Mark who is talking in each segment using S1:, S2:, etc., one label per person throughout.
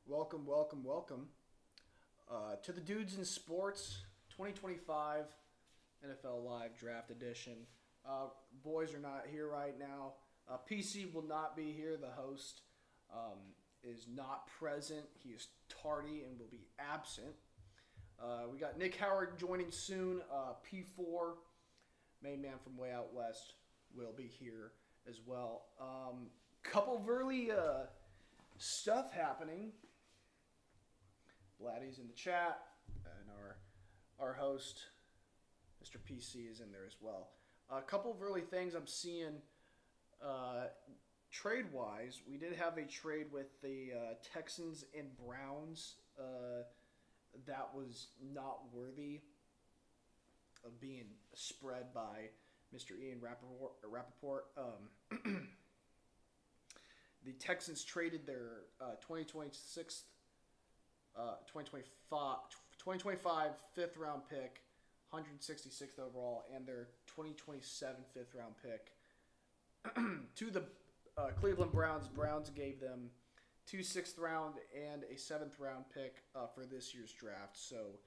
S1: Welcome, welcome, welcome to the Dudes in Sports 2025 NFL Live Draft Edition. Boys are not here right now. PC will not be here. The host is not present. He is tardy and will be absent. We got Nick Howard joining soon. P4, main man from way out west, will be here as well. Couple of early stuff happening. Bladdy's in the chat, and our host, Mr. PC, is in there as well. A couple of early things I'm seeing trade-wise. We did have a trade with the Texans and Browns that was not worthy of being spread by Mr. Ian Rappaport. The Texans traded their 2025 fifth-round pick, 166th overall, and their 2027 fifth-round pick to the Cleveland Browns. Browns gave them 2 sixth-round and a 7th-round pick for this year's draft. So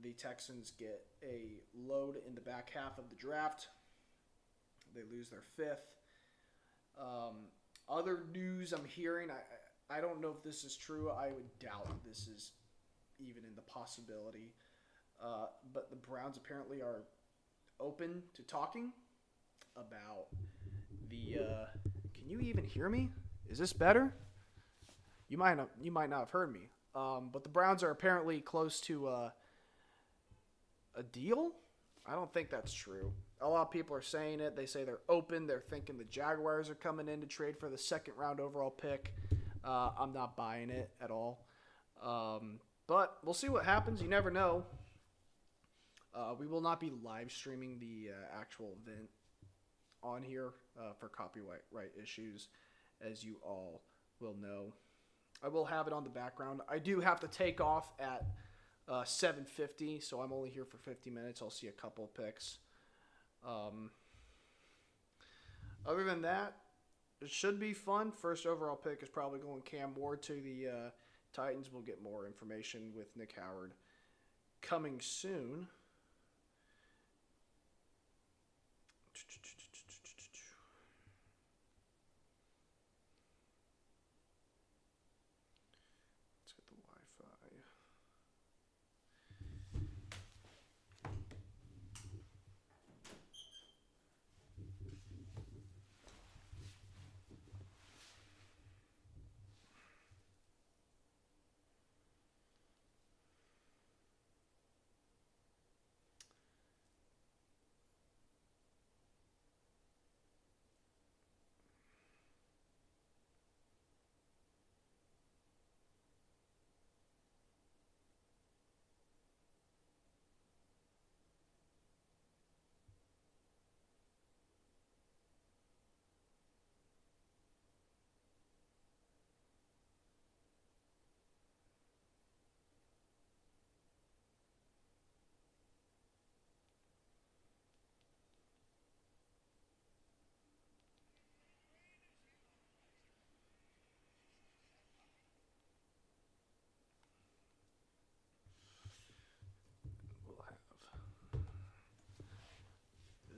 S1: the Texans get a load in the back half of the draft. They lose their fifth. Other news I'm hearing, I don't know if this is true. I would doubt this is even in the possibility. But the Browns apparently are open to talking about the can you even hear me? Is this better? You might not have heard me. But the Browns are apparently close to a deal. I don't think that's true. A lot of people are saying it. They say they're open. They're thinking the Jaguars are coming in to trade for the 2nd round overall pick. I'm not buying it at all. But we'll see what happens. You never know. We will not be live streaming the actual event on here for copyright issues, as you all will know. I will have it on the background. I do have to take off at 7:50, so I'm only here for 50 minutes. I'll see a couple of picks. Other than that, it should be fun. First overall pick is probably going Cam Ward to the Titans. We'll get more information with Nick Howard coming soon. Let's get the Wi-Fi.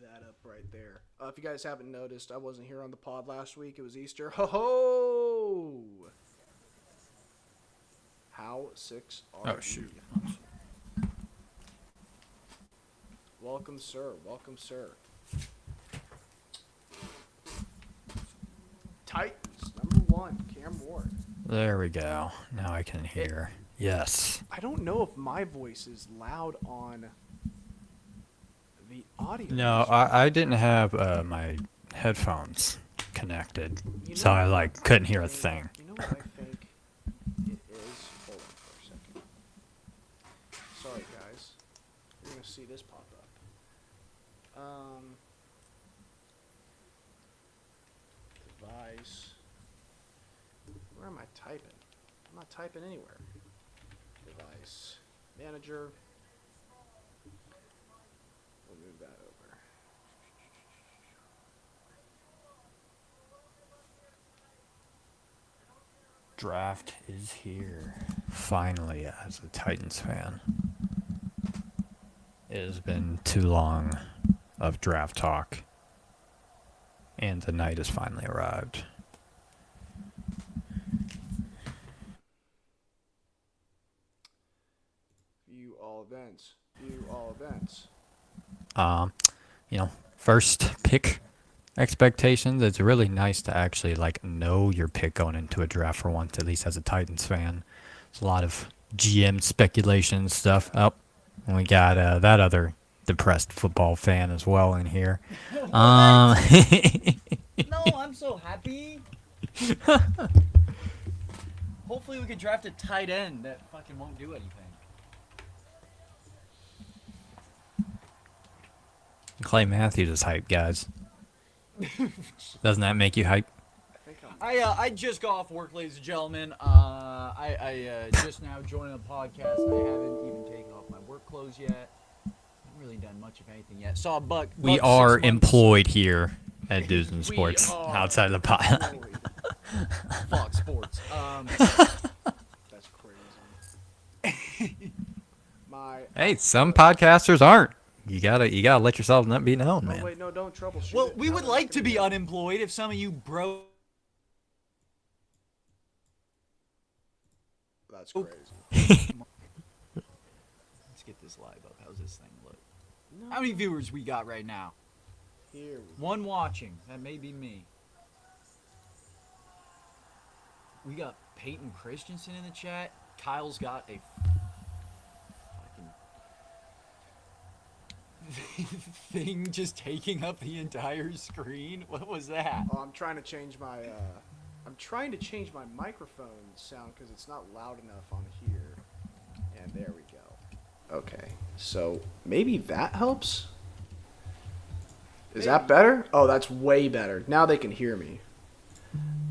S1: That up right there. If you guys haven't noticed, I wasn't here on the pod last week. It was Easter. Ho ho! How six are
S2: Oh, shoot.
S1: you? Welcome, sir. Welcome, sir. Titans, number 1, Cam Ward.
S2: There we go. Now I can hear. Yes.
S1: I don't know if my voice is loud on the audio.
S2: No, I didn't have my headphones connected, so I couldn't hear a thing.
S1: You know what I think it is? Hold on for a second. Sorry, guys. You're gonna see this pop up. Device. Where am I typing? I'm not typing anywhere. Device. Manager. We'll move that over.
S2: draft is here. Finally, as a Titans fan. It has been too long of draft talk. And the night has finally arrived.
S1: View all events. View all events.
S2: First pick expectations. It's really nice to actually know your pick going into a draft for once, at least as a Titans fan. There's a lot of GM speculation stuff. Oh, and we got that other depressed football fan as well in here.
S3: No, I'm so happy. Hopefully we could draft a tight end that fucking won't do anything.
S2: Clay Matthews is hype, guys. Doesn't that make you hype?
S3: I just got off work, ladies and gentlemen. I just now joined the podcast. I haven't even taken off my work clothes yet. Haven't really done much of anything yet. Saw a buck.
S2: We
S3: buck
S2: are
S3: 6 months.
S2: employed here at Dudes and
S1: We
S2: Sports
S1: are
S2: outside of the pod.
S1: employed.
S3: Fox Sports.
S1: That's crazy.
S2: Hey, some podcasters aren't. You gotta let yourself not be known,
S1: Oh
S2: man.
S1: wait, no, don't troubleshoot.
S3: Well,
S1: it.
S3: we
S1: No,
S3: would
S1: I'm
S3: like
S1: not
S3: to
S1: gonna
S3: be
S1: do that.
S3: unemployed if some of you bro.
S1: That's
S3: Oh.
S1: crazy.
S3: Let's get this live up. How's this thing look? How many viewers we got right now?
S1: Here we
S3: One watching. That may be me. We got Peyton Christensen in the chat. Kyle's got a fucking thing just taking up the entire screen. What was that?
S1: Oh, I'm trying to change my microphone sound because it's not loud enough on here. And there we go. Okay, so maybe that helps. Is that better? Oh, that's way better. Now they can hear me.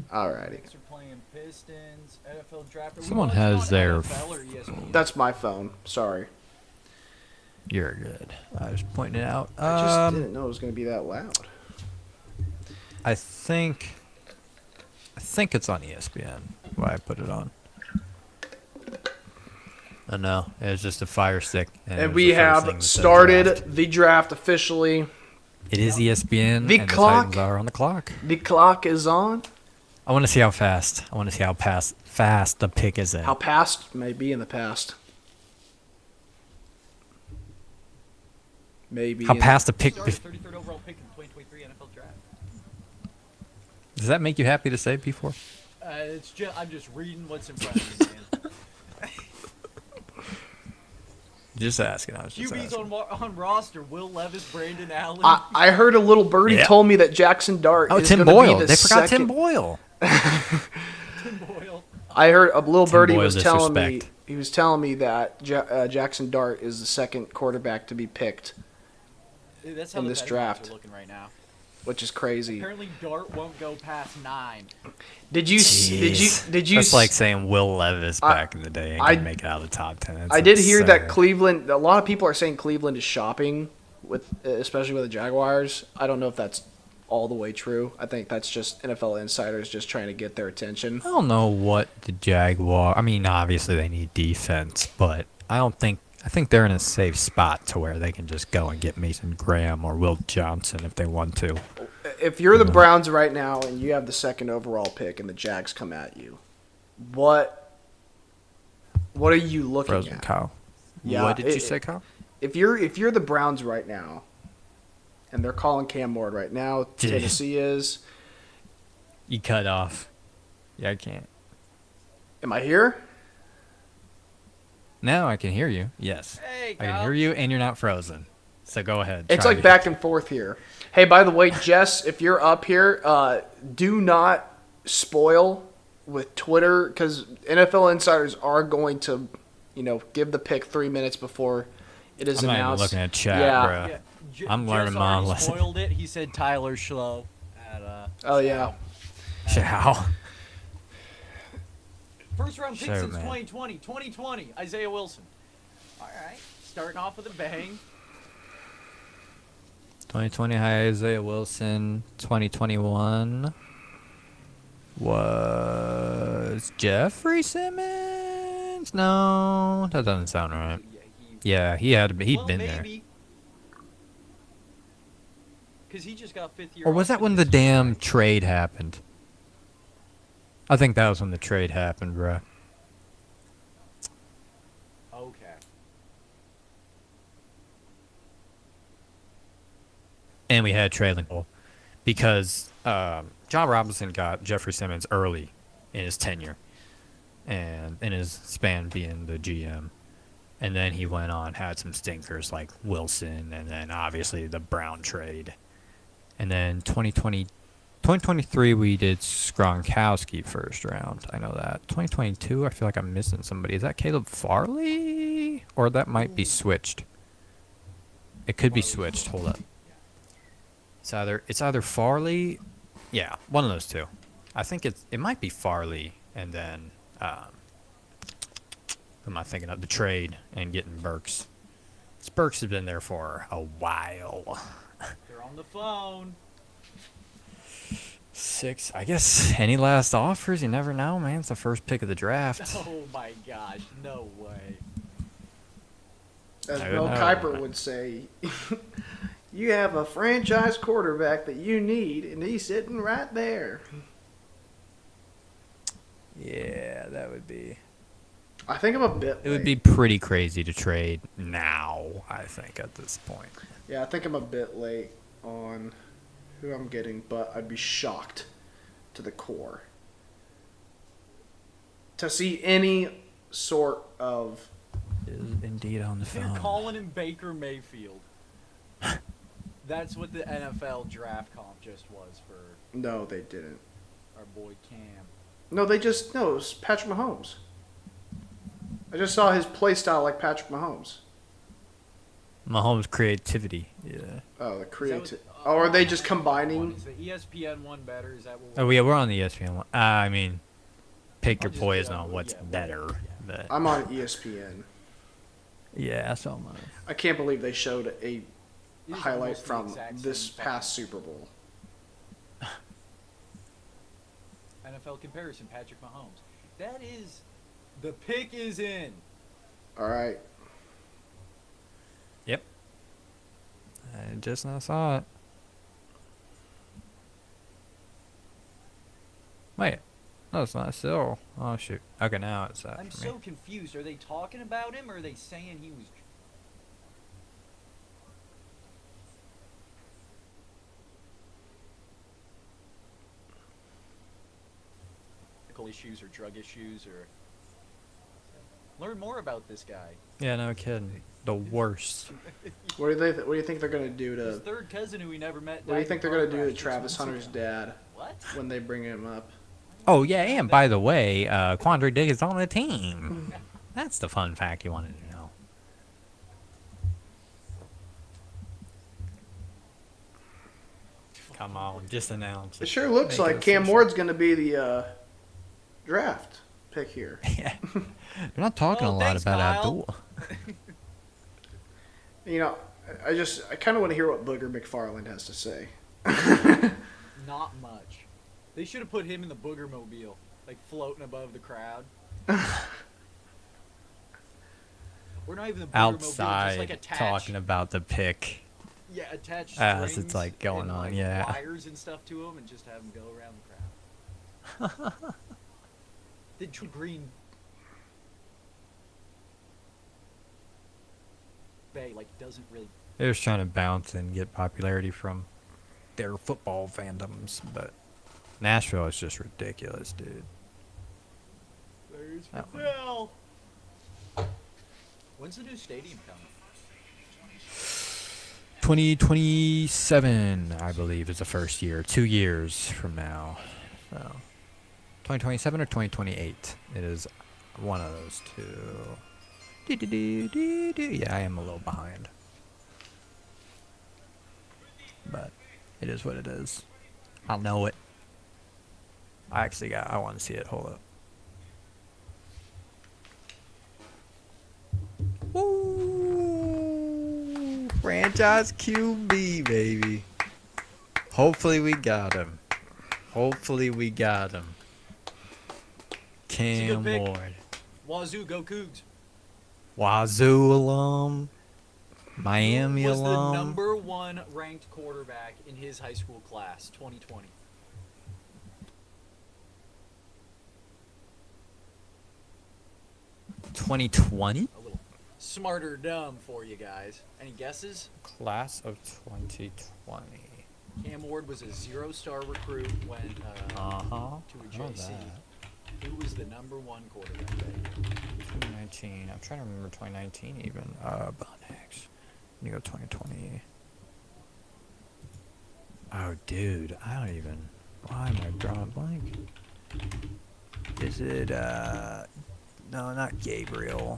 S1: Alrighty.
S3: Thanks for playing Pistons, NFL draft.
S2: Someone has their
S3: NFL or ESPN?
S1: That's my phone. Sorry.
S2: You're good. I was pointing it out.
S1: I just didn't know it was going to be that loud.
S2: I think it's on ESPN. Why I put it on. Oh no, it was just a Fire Stick. it
S1: And
S2: was
S1: we
S2: the first thing
S1: have
S2: that said
S1: started
S2: draft.
S1: the draft officially.
S2: It is ESPN.
S1: The
S2: and
S1: clock.
S2: The Titans are on the clock.
S1: The clock is on.
S2: I want to see how fast. I want to see how fast the pick is in.
S1: How past may be in the past. Maybe.
S2: How
S1: in-
S2: past the pick.
S3: Started 33rd overall pick in the 2023 NFL draft.
S2: Does that make you happy to say before?
S3: It's just I'm just reading what's in front of me, man.
S2: Just asking. I was just
S3: QBs
S2: asking.
S3: on roster: Will Levis, Brandon Allen.
S1: I heard a little birdie
S2: Yeah.
S1: told me that Jackson Dart
S2: Oh,
S1: is
S2: Tim
S1: going to
S2: Boyle.
S1: be the
S2: They forgot
S1: second.
S2: Tim Boyle.
S3: Tim Boyle.
S1: I heard a little
S2: Tim
S1: birdie
S2: Boyle
S1: was telling me
S2: disrespect.
S1: he was telling me that Jackson Dart is the second quarterback to be picked,
S3: Dude, that's how
S1: In
S3: the
S1: this
S3: betting
S1: draft.
S3: odds are looking right now.
S1: which is crazy.
S3: Apparently, Dart won't go past 9.
S1: Did you
S2: Jeez.
S1: you
S2: That's like saying Will Levis back in the day ain't
S1: I-
S2: gonna make it out of the top 10. That's
S1: I did hear that
S2: absurd.
S1: Cleveland. A lot of people are saying Cleveland is shopping with, especially with the Jaguars. I don't know if that's all the way true. I think that's just NFL insiders just trying to get their attention.
S2: I don't know what the Jaguar. I mean, obviously they need defense, but I think they're in a safe spot to where they can just go and get Mason Graham or Will Johnson if they want to.
S1: If you're the Browns right now and you have the second overall pick and the Jags come at you, what are you looking
S2: Frozen
S1: at?
S2: Kyle.
S1: Yeah,
S2: What did you say, Kyle?
S1: If you're the Browns right now, and they're calling Cam Ward right now,
S2: Yeah.
S1: Tennessee is.
S2: You cut off. Yeah, I can't.
S1: Am I here?
S2: Now I can hear you. Yes.
S3: Hey,
S2: I can
S3: Kyle.
S2: hear you, and you're not frozen. So go ahead.
S1: It's
S2: try
S1: like
S2: it.
S1: back and forth here. Hey, by the way, Jess, if you're up here, do not spoil with Twitter because NFL insiders are going to, give the pick 3 minutes before it is
S2: I'm not even
S1: announced.
S2: looking at chat,
S1: Yeah.
S2: bro.
S3: Yeah,
S2: I'm
S3: Jess
S2: learning my
S3: already
S2: lesson.
S3: spoiled it. He said Tyler Schlo.
S1: Oh yeah.
S2: Ciao.
S3: First round pick
S2: Sure,
S3: since
S2: man.
S3: 2020. 2020, Isaiah Wilson. All right. Starting off with a bang.
S2: 2020 Isaiah Wilson. 2021 was was Jeffrey Simmons? No, that doesn't sound right.
S3: Yeah,
S2: Yeah, he'd
S3: well,
S2: been there.
S3: maybe. Because he just got 5th year.
S2: Or was that when the damn trade happened? I think that was when the trade happened, bruh.
S3: Okay.
S2: And we had trailing goal because John Robinson got Jeffrey Simmons early in his tenure and in his span being the GM. And then he went on, had some stinkers like Wilson, and then obviously the Brown trade. And then 2023, we did Gronkowski first round. I know that. 2022, I feel like I'm missing somebody. Is that Caleb Farley? Or that might be switched. It could be switched. Hold up. It's either Farley. Yeah, one of those two. I think it might be Farley, and then who am I thinking of? The trade and getting Burks. Burks has been there for a while.
S3: They're on the phone.
S2: 6. I guess any last offers? You never know, man. It's the first pick of the draft.
S3: Oh my gosh, no way.
S1: As
S2: I
S1: Bill
S2: don't know.
S1: Kiper would say, you have a franchise quarterback that you need, and he's sitting right there.
S2: Yeah, that would be.
S1: I think I'm a bit.
S2: It would be
S1: late.
S2: pretty crazy to trade now. I think at this point.
S1: Yeah, I think I'm a bit late on who I'm getting, but I'd be shocked to the core to see any sort of.
S2: Is indeed on the
S3: They're
S2: phone.
S3: calling him Baker Mayfield. That's what the NFL draft comp just was for
S1: No, they didn't.
S3: our boy Cam.
S1: No, it was Patrick Mahomes. I just saw his play style like Patrick Mahomes.
S2: Mahomes' creativity. Yeah.
S1: Oh, the
S3: Is that
S1: creative.
S3: what-
S1: Oh, are they just combining?
S3: Is the ESPN one better? Is that what?
S2: Oh yeah, we're on the ESPN one. I mean, pick
S3: I'll
S2: your
S3: just
S2: poison
S3: do
S2: on
S3: that,
S2: what's
S3: yeah,
S2: better.
S3: whatever,
S2: But
S1: I'm on ESPN.
S2: yeah, so am I.
S1: I can't believe they showed a
S3: It is
S1: highlight
S3: almost the
S1: from
S3: exact
S1: this
S3: same
S1: past
S3: fucking
S1: Super Bowl.
S3: NFL comparison, Patrick Mahomes. That is, the pick is in.
S1: All right.
S2: Yep. I just now saw it. Wait. No, it's not still. Oh shoot. Okay, now it's
S3: I'm
S2: for me.
S3: so confused. Are they talking about him, or are they saying he was? Medical issues or drug issues or. Learn more about this guy.
S2: Yeah, no kidding. The worst.
S1: What do you think they're gonna do
S3: His
S1: to?
S3: third cousin who he never met.
S1: What do you
S3: died
S1: think
S3: in
S1: they're
S3: a
S1: gonna
S3: car
S1: do to
S3: crash 6
S1: Travis
S3: months
S1: Hunter's
S3: ago.
S1: dad
S3: What?
S1: when they bring him up?
S2: Oh yeah, and by the way, Quandre Diggs is on the team. That's the fun fact you wanted to know. Come on, just announce
S1: It
S2: it.
S1: sure looks
S2: Make it
S1: like Cam
S2: official.
S1: Ward's gonna be the draft pick here.
S2: Yeah. They're not talking
S3: Oh,
S2: a lot
S3: thanks,
S2: about
S3: Kyle.
S2: Abdul.
S1: You know, I kind of want to hear what Booger McFarland has to say.
S3: Not much. They should have put him in the booger mobile, like floating above the crowd. We're not even the booger mobile, just
S2: Outside
S3: like attached.
S2: talking about the pick.
S3: Yeah, attach
S2: As
S3: strings
S2: it's, like, going
S3: and,
S2: on,
S3: like,
S2: yeah.
S3: wires and stuff to him, and just have him go around the crowd. The Green Bay like doesn't really.
S2: They're just trying to bounce and get popularity from their football fandoms, but Nashville is just ridiculous, dude.
S3: There's
S2: That one.
S3: Fidel. When's the new stadium coming?
S2: 2027, I believe, is the first year. 2 years from now. So, 2027 or 2028. It is one of those two. Yeah, I am a little behind. But it is what it is. I know it. I want to see it. Hold up. Woo! Franchise QB, baby. Hopefully we got him. Cam
S3: pick.
S2: Ward.
S3: Wazoo, go Cougs.
S2: Wazoo alum. Miami
S3: Who was
S2: alum.
S3: the number 1 ranked quarterback in his high school class, 2020?
S2: 2020?
S3: A little smarter dumb for you guys. Any guesses?
S2: Class of 2020.
S3: Cam Ward was a 0-star recruit, went
S2: Uh-huh.
S3: to a
S2: I know
S3: JC.
S2: that.
S3: Who was the number 1 quarterback that year?
S2: 2019. I'm trying to remember 2019 even. Bonex. You go 2020. Oh, dude. I don't even. Why am I drawing blank? Is it, no, not Gabriel.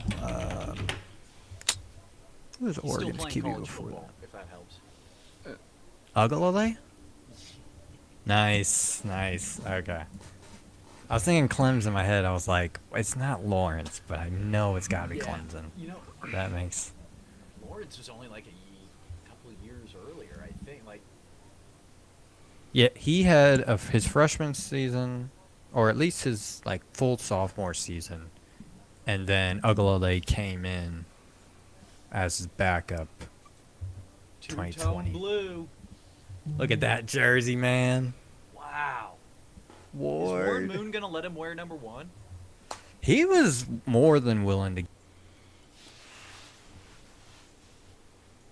S2: Who was
S3: He's still
S2: Oregon's
S3: playing
S2: QB
S3: college
S2: before
S3: football,
S2: that?
S3: if that helps.
S2: Ugalele? Nice, nice. Okay. I was thinking Clemson in my head. I was like, it's not Lawrence, but I know it's got to be
S3: Yeah.
S2: Clemson.
S3: You know,
S2: That makes.
S3: Lawrence was only like a couple of years earlier, I think. Like,
S2: Yeah, he had his freshman season, or at least his like full sophomore season, and then Ugalele came in as his backup.
S3: two-tone
S2: 2020.
S3: blue.
S2: Look at that jersey, man.
S3: Wow. Is Ward
S2: Ward.
S3: Moon gonna let him wear number 1?
S2: He was more than willing to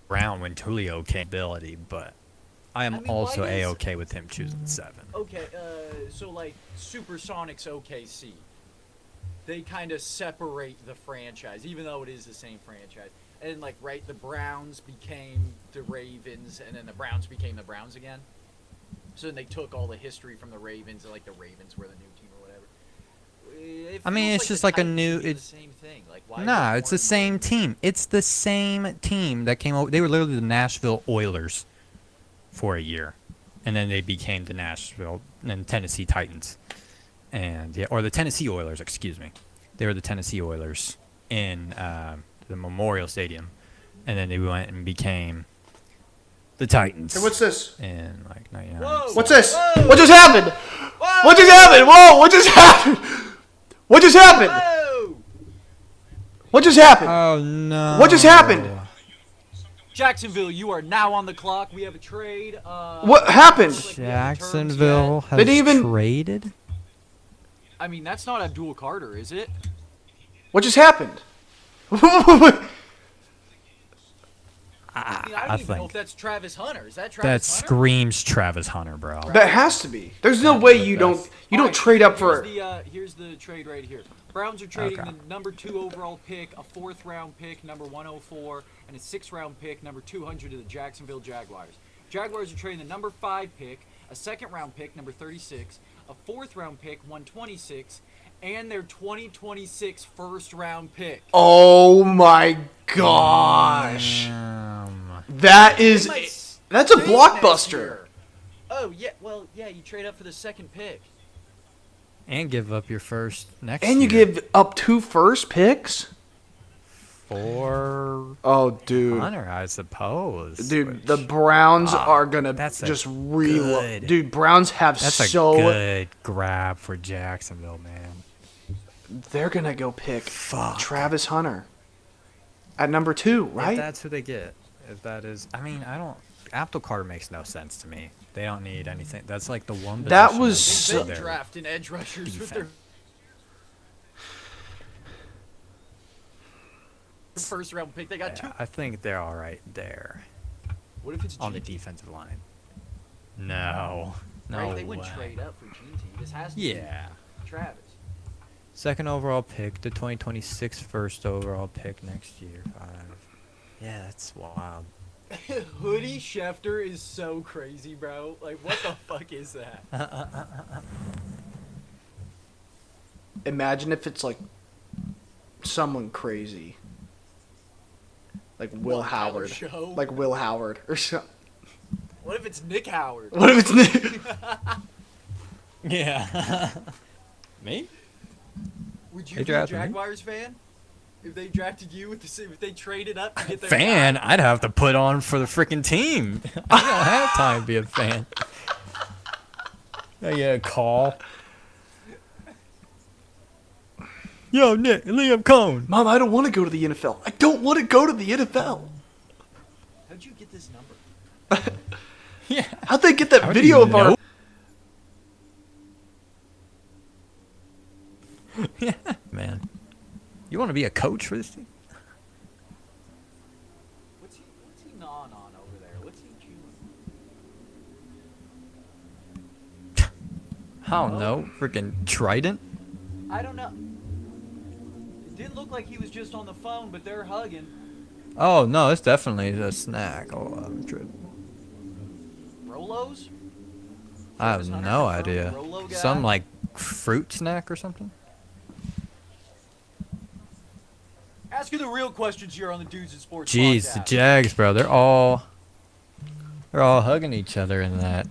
S2: around when Tulio came ability, but I am
S3: I mean, why
S2: also
S3: does-
S2: a-okay with him choosing 7.
S3: Okay, so like Supersonics OKC, they kind of separate the franchise, even though it is the same franchise. And like, right, the Browns became the Ravens, and then the Browns became the Browns again. So then they took all the history from the Ravens, and like the Ravens were the new team or whatever. It
S2: I mean,
S3: feels
S2: it's
S3: like
S2: just
S3: the
S2: like a
S3: Titans
S2: new-
S3: should be the
S2: it's-
S3: same thing. Like, why?
S2: Nah,
S3: would
S2: it's the
S3: Warren
S2: same
S3: Moon-
S2: team. It's the same team that came over. They were literally the Nashville Oilers for a year, and then they became the Nashville and Tennessee Titans, and yeah, or the Tennessee Oilers. Excuse me, they were the Tennessee Oilers in the Memorial Stadium, and then they went and became the Titans.
S1: Hey, what's this?
S2: in like '99?
S3: Whoa.
S1: What's this?
S3: Whoa.
S1: What just happened?
S3: Whoa!
S1: What just happened? Whoa! What just happened? What just happened?
S3: Whoa!
S1: What just happened?
S2: Oh no!
S1: What just happened?
S3: Jacksonville, you are now on the clock. We have a trade.
S1: What happened?
S3: looks like we haven't terms
S2: Jacksonville
S3: yet.
S2: has
S1: They didn't even-
S2: traded.
S3: I mean, that's not Abdul Carter, is it?
S1: What just happened?
S3: I mean, I
S2: I
S3: don't even know
S2: think
S3: if that's Travis Hunter. Is that
S2: that
S3: Travis Hunter?
S2: screams Travis Hunter, bro.
S1: That has to be. There's no way you don't
S3: Alright,
S1: trade up for.
S3: Here's the trade right here. Browns are trading
S2: Okay.
S3: the number 2 overall pick, a 4th round pick, number 104, and a 6th round pick, number 200 to the Jacksonville Jaguars. Jaguars are trading the number 5 pick, a 2nd round pick, number 36, a 4th round pick, 126, and their 2026 first round pick.
S1: Oh my gosh! That is.
S3: They might
S1: That's a
S3: stink next
S1: blockbuster.
S3: year. Oh yeah, well yeah, you trade up for the 2nd pick.
S2: And give up your first next
S1: And you
S2: year
S1: give up 2 first picks?
S2: for
S1: Oh, dude.
S2: Hunter, I suppose.
S1: Dude,
S2: which-
S1: the Browns are gonna
S2: that's a
S1: just reload.
S2: good-
S1: Dude, Browns have
S2: that's a
S1: so.
S2: good grab for Jacksonville, man.
S1: They're gonna go pick
S2: Fuck.
S1: Travis Hunter at number 2,
S2: If
S1: right?
S2: that's who they get, if that is, I mean, I don't. Abdul Carter makes no sense to me. They don't need anything. That's like the one.
S1: That
S2: position
S1: was
S2: of
S1: so-
S3: They've
S2: their
S3: been drafting edge rushers with their
S2: defense.
S3: first round pick. They got 2.
S2: Yeah, I think they're all right there
S3: What if it's
S2: on the
S3: GT?
S2: defensive line. No, no
S3: Right? They
S2: way.
S3: wouldn't trade up for GT. This has to
S2: Yeah.
S3: be Travis.
S2: Second overall pick, the 2026 first overall pick next year. 5. Yeah, that's wild.
S3: Hoodie Schefter is so crazy, bro. Like, what the fuck is that?
S1: Imagine if it's like someone crazy. Like Will
S3: What, Tyler
S1: Howard.
S3: Show?
S1: Like Will Howard or something.
S3: What if it's Nick Howard?
S1: What if it's Nick?
S2: Yeah. Me?
S3: Would you
S2: They
S3: be a
S2: drafted me?
S3: Jaguars fan? If they drafted you with the if they traded up to get their
S2: Fan?
S3: guy?
S2: I'd have to put on for the freaking team. I don't have time to be a fan. I get a call. Yo, Nick, Liam Cohn.
S1: Mom, I don't want to go to the NFL. I don't want to go to the NFL.
S3: How'd you get this number?
S2: Yeah.
S1: How'd they get that
S2: How do
S1: video
S2: you
S1: of our...
S2: know? Yeah, man. You want to be a coach for this team?
S3: What's he gnawing on over there? What's he chewing?
S2: I don't know. Freaking Trident?
S3: I don't know. It didn't look like he was just on the phone, but they're hugging.
S2: Oh, no, it's definitely a snack. Oh, I'm tripping.
S3: Rolos?
S2: I have
S3: Travis Hunter
S2: no
S3: confirmed
S2: idea.
S3: Rolo guy?
S2: Some, like, fruit snack or something?
S3: Ask you the real questions here on the Dudes in Sports
S2: Jeez, the
S3: podcast.
S2: Jags, bro. They're all hugging each other in that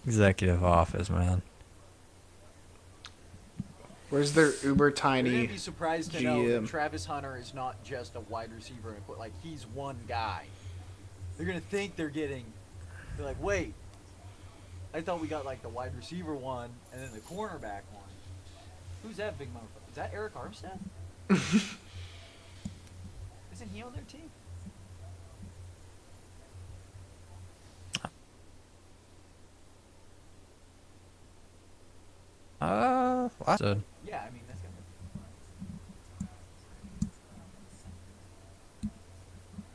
S2: executive office, man.
S1: Where's their uber
S3: You're
S1: tiny
S3: gonna be surprised to know that
S1: GM?
S3: Travis Hunter is not just a wide receiver. Like, he's one guy. They're gonna think they're like, wait, I thought we got like the wide receiver one and then the cornerback one. Who's that big motherfucker? Is that Eric Armstead? Isn't he on their team?
S2: What?
S3: Yeah, I mean that's gonna.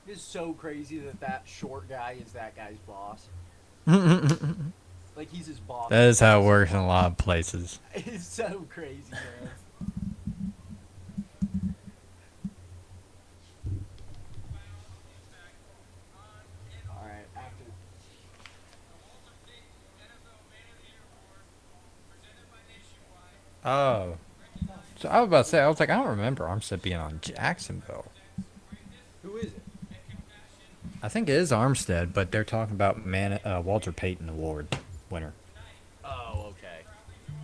S3: It's so crazy that short guy is that guy's boss. Like he's his boss.
S2: That is how it works in a lot of places.
S3: It's so crazy, man. All right, after.
S2: Oh. So I was about to say, I was like, I don't remember Armstead being on Jacksonville.
S3: Who is it?
S2: I think it is Armstead, but they're talking about Walter Payton Award winner.
S3: Oh, okay.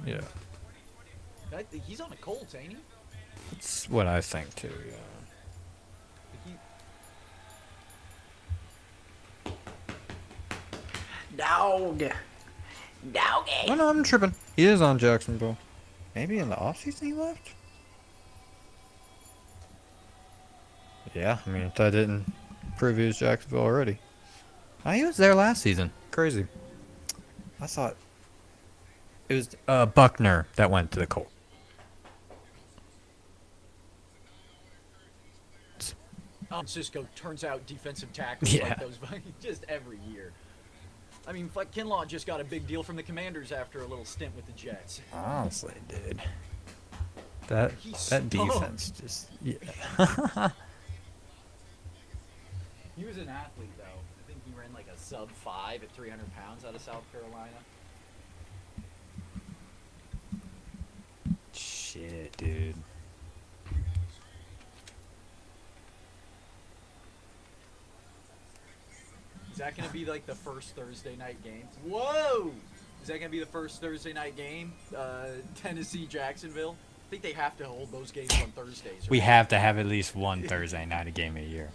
S2: Yeah.
S3: He's on the Colts, ain't he?
S2: That's what I think, too, yeah.
S1: Dog.
S2: Oh, no, I'm tripping. He is on Jacksonville. Maybe in the offseason he left? Yeah, I mean, if that didn't prove he was Jacksonville already. Oh, he was there last season. Crazy. I thought it was Buckner that went to the Colts.
S3: Cisco turns out defensive tackles
S2: Yeah.
S3: like those just every year. I mean, fuck, Kinlaw just got a big deal from the Commanders after a little stint with the Jets.
S2: Honestly, dude. That
S3: He
S2: that
S3: stunk.
S2: defense just yeah.
S3: He was an athlete, though. I think he ran like a sub-5 at 300 pounds out of South Carolina.
S2: Shit, dude.
S3: Is that going to be like the first Thursday night game? Whoa! Is that going to be the first Thursday night game? Tennessee, Jacksonville? I think they have to hold those games on Thursdays.
S2: We
S3: right?
S2: have to have at least one Thursday night a game a year.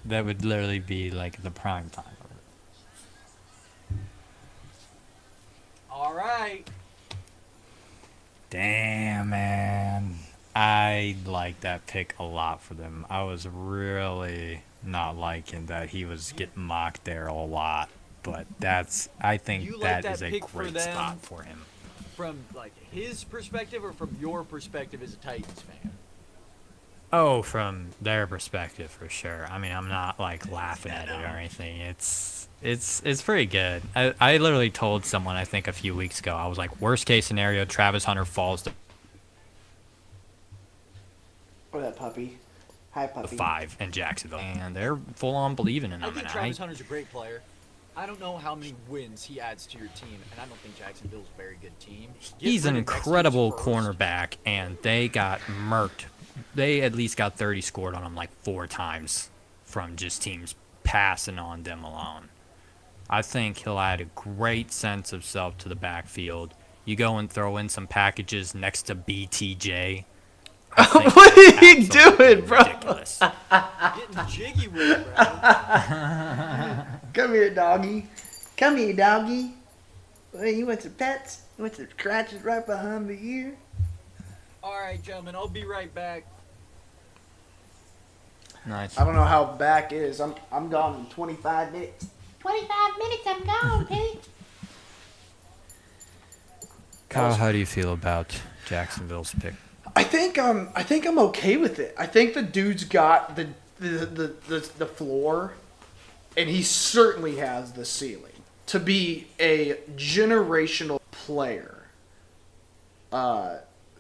S2: That would literally be like the prime time of it.
S3: All right.
S2: Damn, man. I like that pick a lot for them. I was really not liking that he was getting mocked there a lot. But I think
S3: You like
S2: that
S3: that
S2: is a
S3: pick for
S2: great
S3: them?
S2: spot for him.
S3: From like his perspective or from your perspective as a Titans fan?
S2: Oh, from their perspective, for sure. I mean, I'm not like laughing at it or anything. It's pretty good. I literally told someone I think a few weeks ago. I was like, worst case scenario, Travis Hunter falls to
S1: What up, puppy? Hi, puppy.
S2: 5 in Jacksonville, and they're full on believing in
S3: I
S2: him.
S3: think
S2: And
S3: Travis Hunter's a great player. I don't know how many wins he adds to your team, and I don't think Jacksonville's a very good team. Get
S2: he's an
S3: rid of next year's
S2: incredible
S3: first.
S2: cornerback, and they got murked. They at least got 30 scored on him like 4 times from just teams passing on them alone. I think he'll add a great sense of self to the backfield. You go and throw in some packages next to BTJ. I think
S1: What
S2: that's
S1: are you
S2: absolutely
S1: doing, bro?
S2: ridiculous.
S3: Getting jiggy with it, bro.
S1: Come here, doggy. Come here, doggy. Hey, you want some pets? You want some scratches right behind the ear?
S3: All right, gentlemen, I'll be right back.
S2: Nice.
S1: I don't know how back is. I'm gone in 25 minutes.
S4: 25 minutes, I'm gone, Pete.
S2: Kyle, how do you feel about Jacksonville's pick?
S1: I think I'm okay with it. I think the dude's got the floor, and he certainly has the ceiling to be a generational player,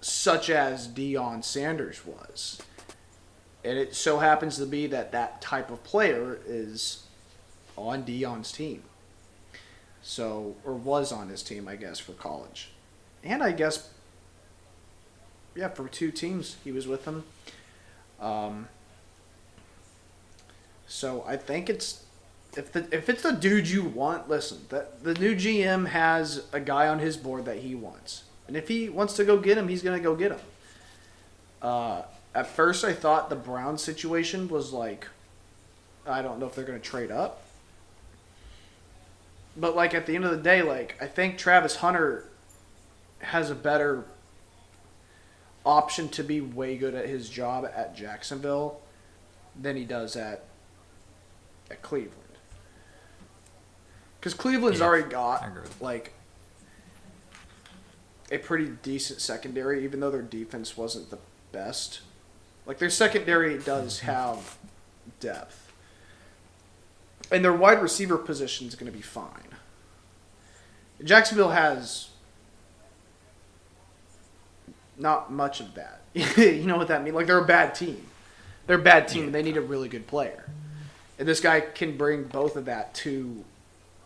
S1: such as Deion Sanders was. And it so happens to be that type of player is on Deion's team. So, or was on his team, I guess, for college. And I guess, yeah, for 2 teams he was with them. So I think it's if it's the dude you want, listen, the new GM has a guy on his board that he wants, and if he wants to go get him, he's gonna go get him. At first, I thought the Browns situation was like, I don't know if they're gonna trade up, but like at the end of the day, like I think Travis Hunter has a better option to be way good at his job at Jacksonville than he does at Cleveland. Because Cleveland's already got like a pretty decent secondary, even though their defense wasn't the best. Like their secondary does have depth, and their wide receiver position is going to be fine. Jacksonville has not much of that. You know what that means? Like they're a bad team. They're a bad team, and they need a really good player. And this guy can bring both of that to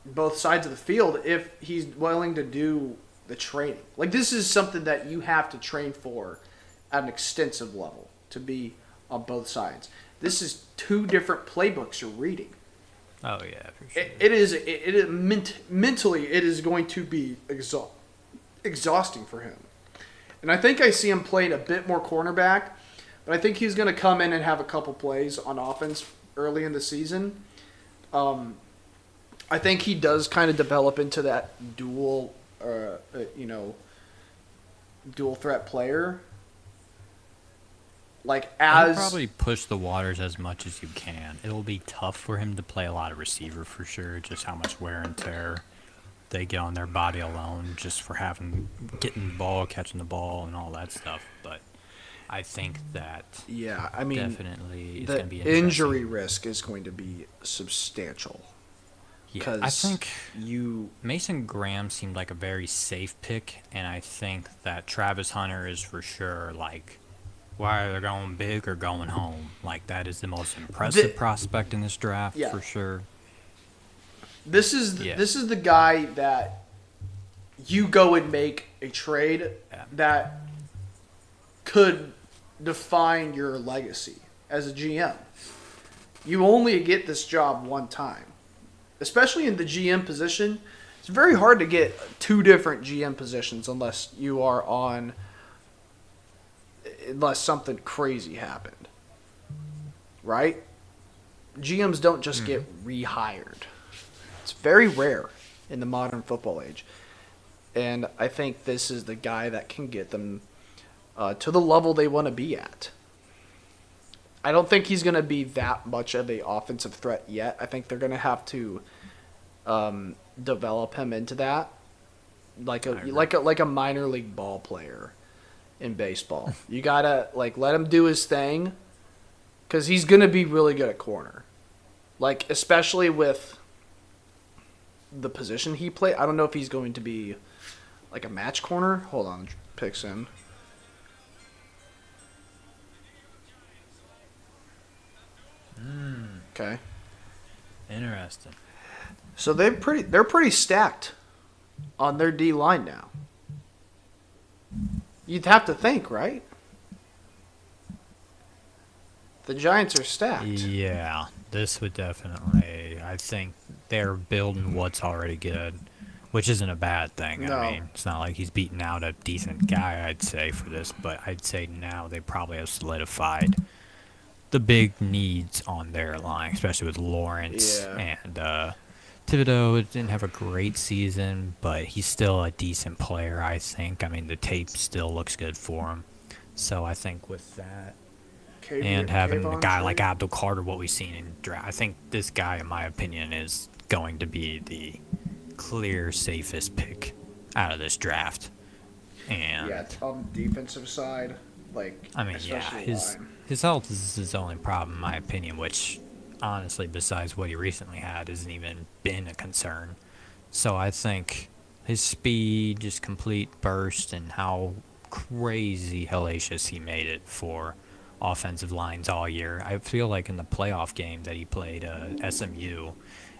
S1: both sides of the field if he's willing to do the training. Like this is something that you have to train for at an extensive level to be on both sides. This is 2 different playbooks you're reading.
S2: Oh yeah, for sure.
S1: It is mentally it is going to be exhausting for him. And I think I see him playing a bit more cornerback, but I think he's going to come in and have a couple plays on offense early in the season. I think he does kind of develop into that dual threat player. Like
S2: He'll probably push the waters as much as you can. It'll be tough for him to play a lot of receiver for sure, just how much wear and tear they get on their body alone just for getting the ball, catching the ball, and all that stuff. But I think that definitely it's going to be
S1: the injury risk is going to be substantial.
S2: Yeah, I think Mason Graham seemed like a very safe pick, and I think that Travis Hunter is for sure like why they're going big or going home. Like that is the most impressive prospect in this draft for sure.
S1: This is the guy that you go and make a trade that could define your legacy as a GM. You only get this job one time, especially in the GM position. It's very hard to get 2 different GM positions unless something crazy happened, right? GMs don't just get rehired. It's very rare in the modern football age. And I think this is the guy that can get them to the level they want to be at. I don't think he's going to be that much of an offensive threat yet. I think they're going to have to develop him into that, like a minor league ball player in baseball. You gotta let him do his thing, because he's going to be really good at corner, like especially with the position he played. I don't know if he's going to be like a match corner. Hold on, picks in. Okay.
S2: Interesting.
S1: So they're pretty stacked on their D line now. You'd have to think, right? The Giants are stacked.
S2: Yeah, this would definitely. I think they're building what's already good, which isn't a bad thing.
S1: No.
S2: I mean, it's not like he's beating out a decent guy, I'd say, for this, but I'd say now they probably have solidified the big needs on their line, especially with Lawrence and Thibodeau. Didn't have a great season, but he's still a decent player, I think. I mean, the tape still looks good for him. So I think with that,
S1: Kayvon-
S2: and having a
S1: Kayvon
S2: guy
S1: trade?
S2: like Abdul Carter, what we've seen in draft, I think this guy, in my opinion, is going to be the clear safest pick out of this draft. And
S1: Yeah, on the defensive side, like
S2: I mean, yeah,
S1: especially
S2: his
S1: line.
S2: his health is his only problem, in my opinion. Which, honestly, besides what he recently had, hasn't even been a concern. So I think his speed, just complete burst, and how crazy hellacious he made it for offensive lines all year. I feel like in the playoff game that he played SMU,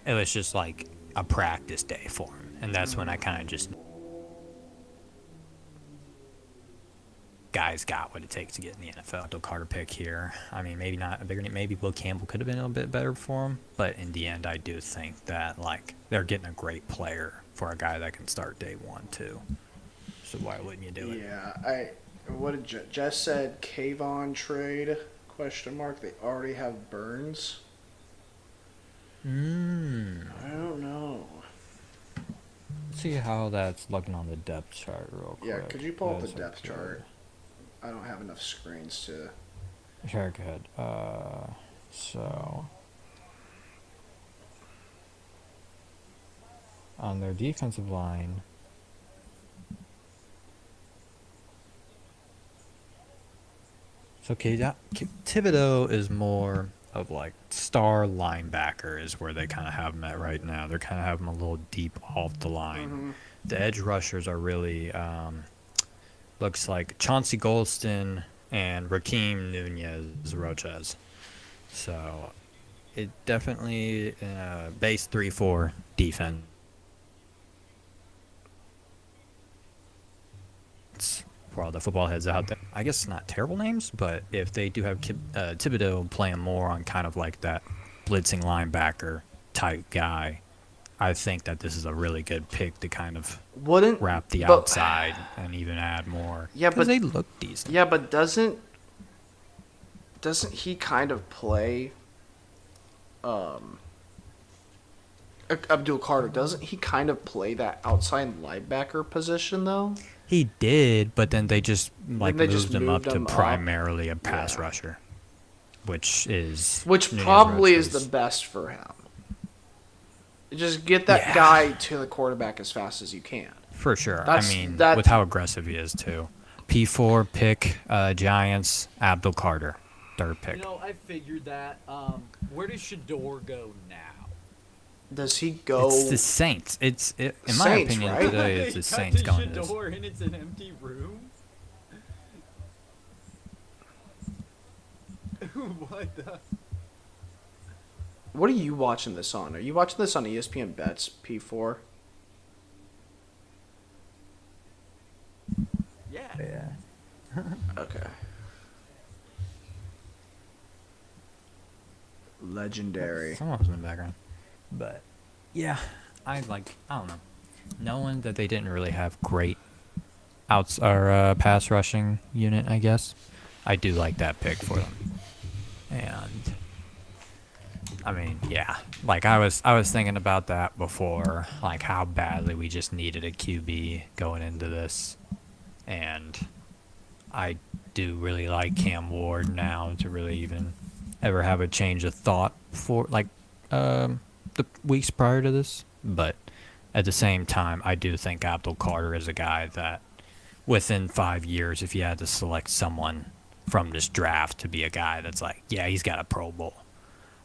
S2: it was just like a practice day for him, and that's when I kind of just guys got what it takes to get in the NFL. Abdul Carter pick here. I mean, maybe not a bigger name. Maybe Will Campbell could have been a little bit better for him, but in the end, I do think that like they're getting a great player for a guy that can start day one too. So why wouldn't you do it?
S1: Yeah, what did Jess said? Kayvon trade? Question mark. They already have Burns. I don't know.
S2: Let's see how that's looking on the depth chart real quick.
S1: Yeah, could you pull up the
S2: That's
S1: depth
S2: okay.
S1: chart? I don't have enough screens to.
S2: Sure, go ahead. So on their defensive line, so Thibodeau is more of like star linebacker is where they kind of have him at right now. They're kind of have him a little deep off the line. The edge rushers are really looks like Chauncey Golston and Raheem Nunez Roches. So it definitely base 3-4 defense for all the football heads out there. I guess not terrible names, but if they do have Thibodeau playing more on kind of like that blitzing linebacker type guy, I think that this is a really good pick to kind of
S1: Wouldn't
S2: wrap the
S1: but-
S2: outside and even add more.
S1: Yeah,
S2: 'Cause
S1: but-
S2: they look decent.
S1: Yeah, but doesn't he kind of play Abdul Carter, doesn't he kind of play that outside linebacker position though?
S2: He did, but then they just like
S1: they
S2: moved
S1: just
S2: him up
S1: moved
S2: to
S1: him up?
S2: primarily a pass
S1: Yeah.
S2: rusher, which is
S1: Which
S2: Nunez
S1: probably is the
S2: Roches.
S1: best for him. Just get that
S2: Yeah.
S1: guy to the quarterback as fast as you can.
S2: For sure.
S1: That's-
S2: I mean,
S1: that-
S2: with how aggressive he is too. P4 pick, Giants, Abdul Carter, third pick.
S3: You know, I figured that. Where does Shador go now?
S1: Does he go?
S2: It's the Saints. In my
S1: Saints,
S2: opinion,
S1: right?
S2: today it's
S3: They
S2: the
S3: cut
S2: Saints
S3: to
S2: going to this.
S3: Shador and it's an empty room. What the?
S1: What are you watching this on? Are you watching this on ESPN Bets P4?
S3: Yeah.
S2: Yeah.
S1: Okay. Legendary.
S2: Someone was in the background. But yeah, I don't know. Knowing that they didn't really have great pass rushing unit, I guess. I do like that pick for them. And I mean, yeah. Like I was thinking about that before, like how badly we just needed a QB going into this. And I do really like Cam Ward now to really even ever have a change of thought for like the weeks prior to this. But at the same time, I do think Abdul Carter is a guy that within 5 years, if you had to select someone from this draft to be a guy that's like, yeah, he's got a Pro Bowl.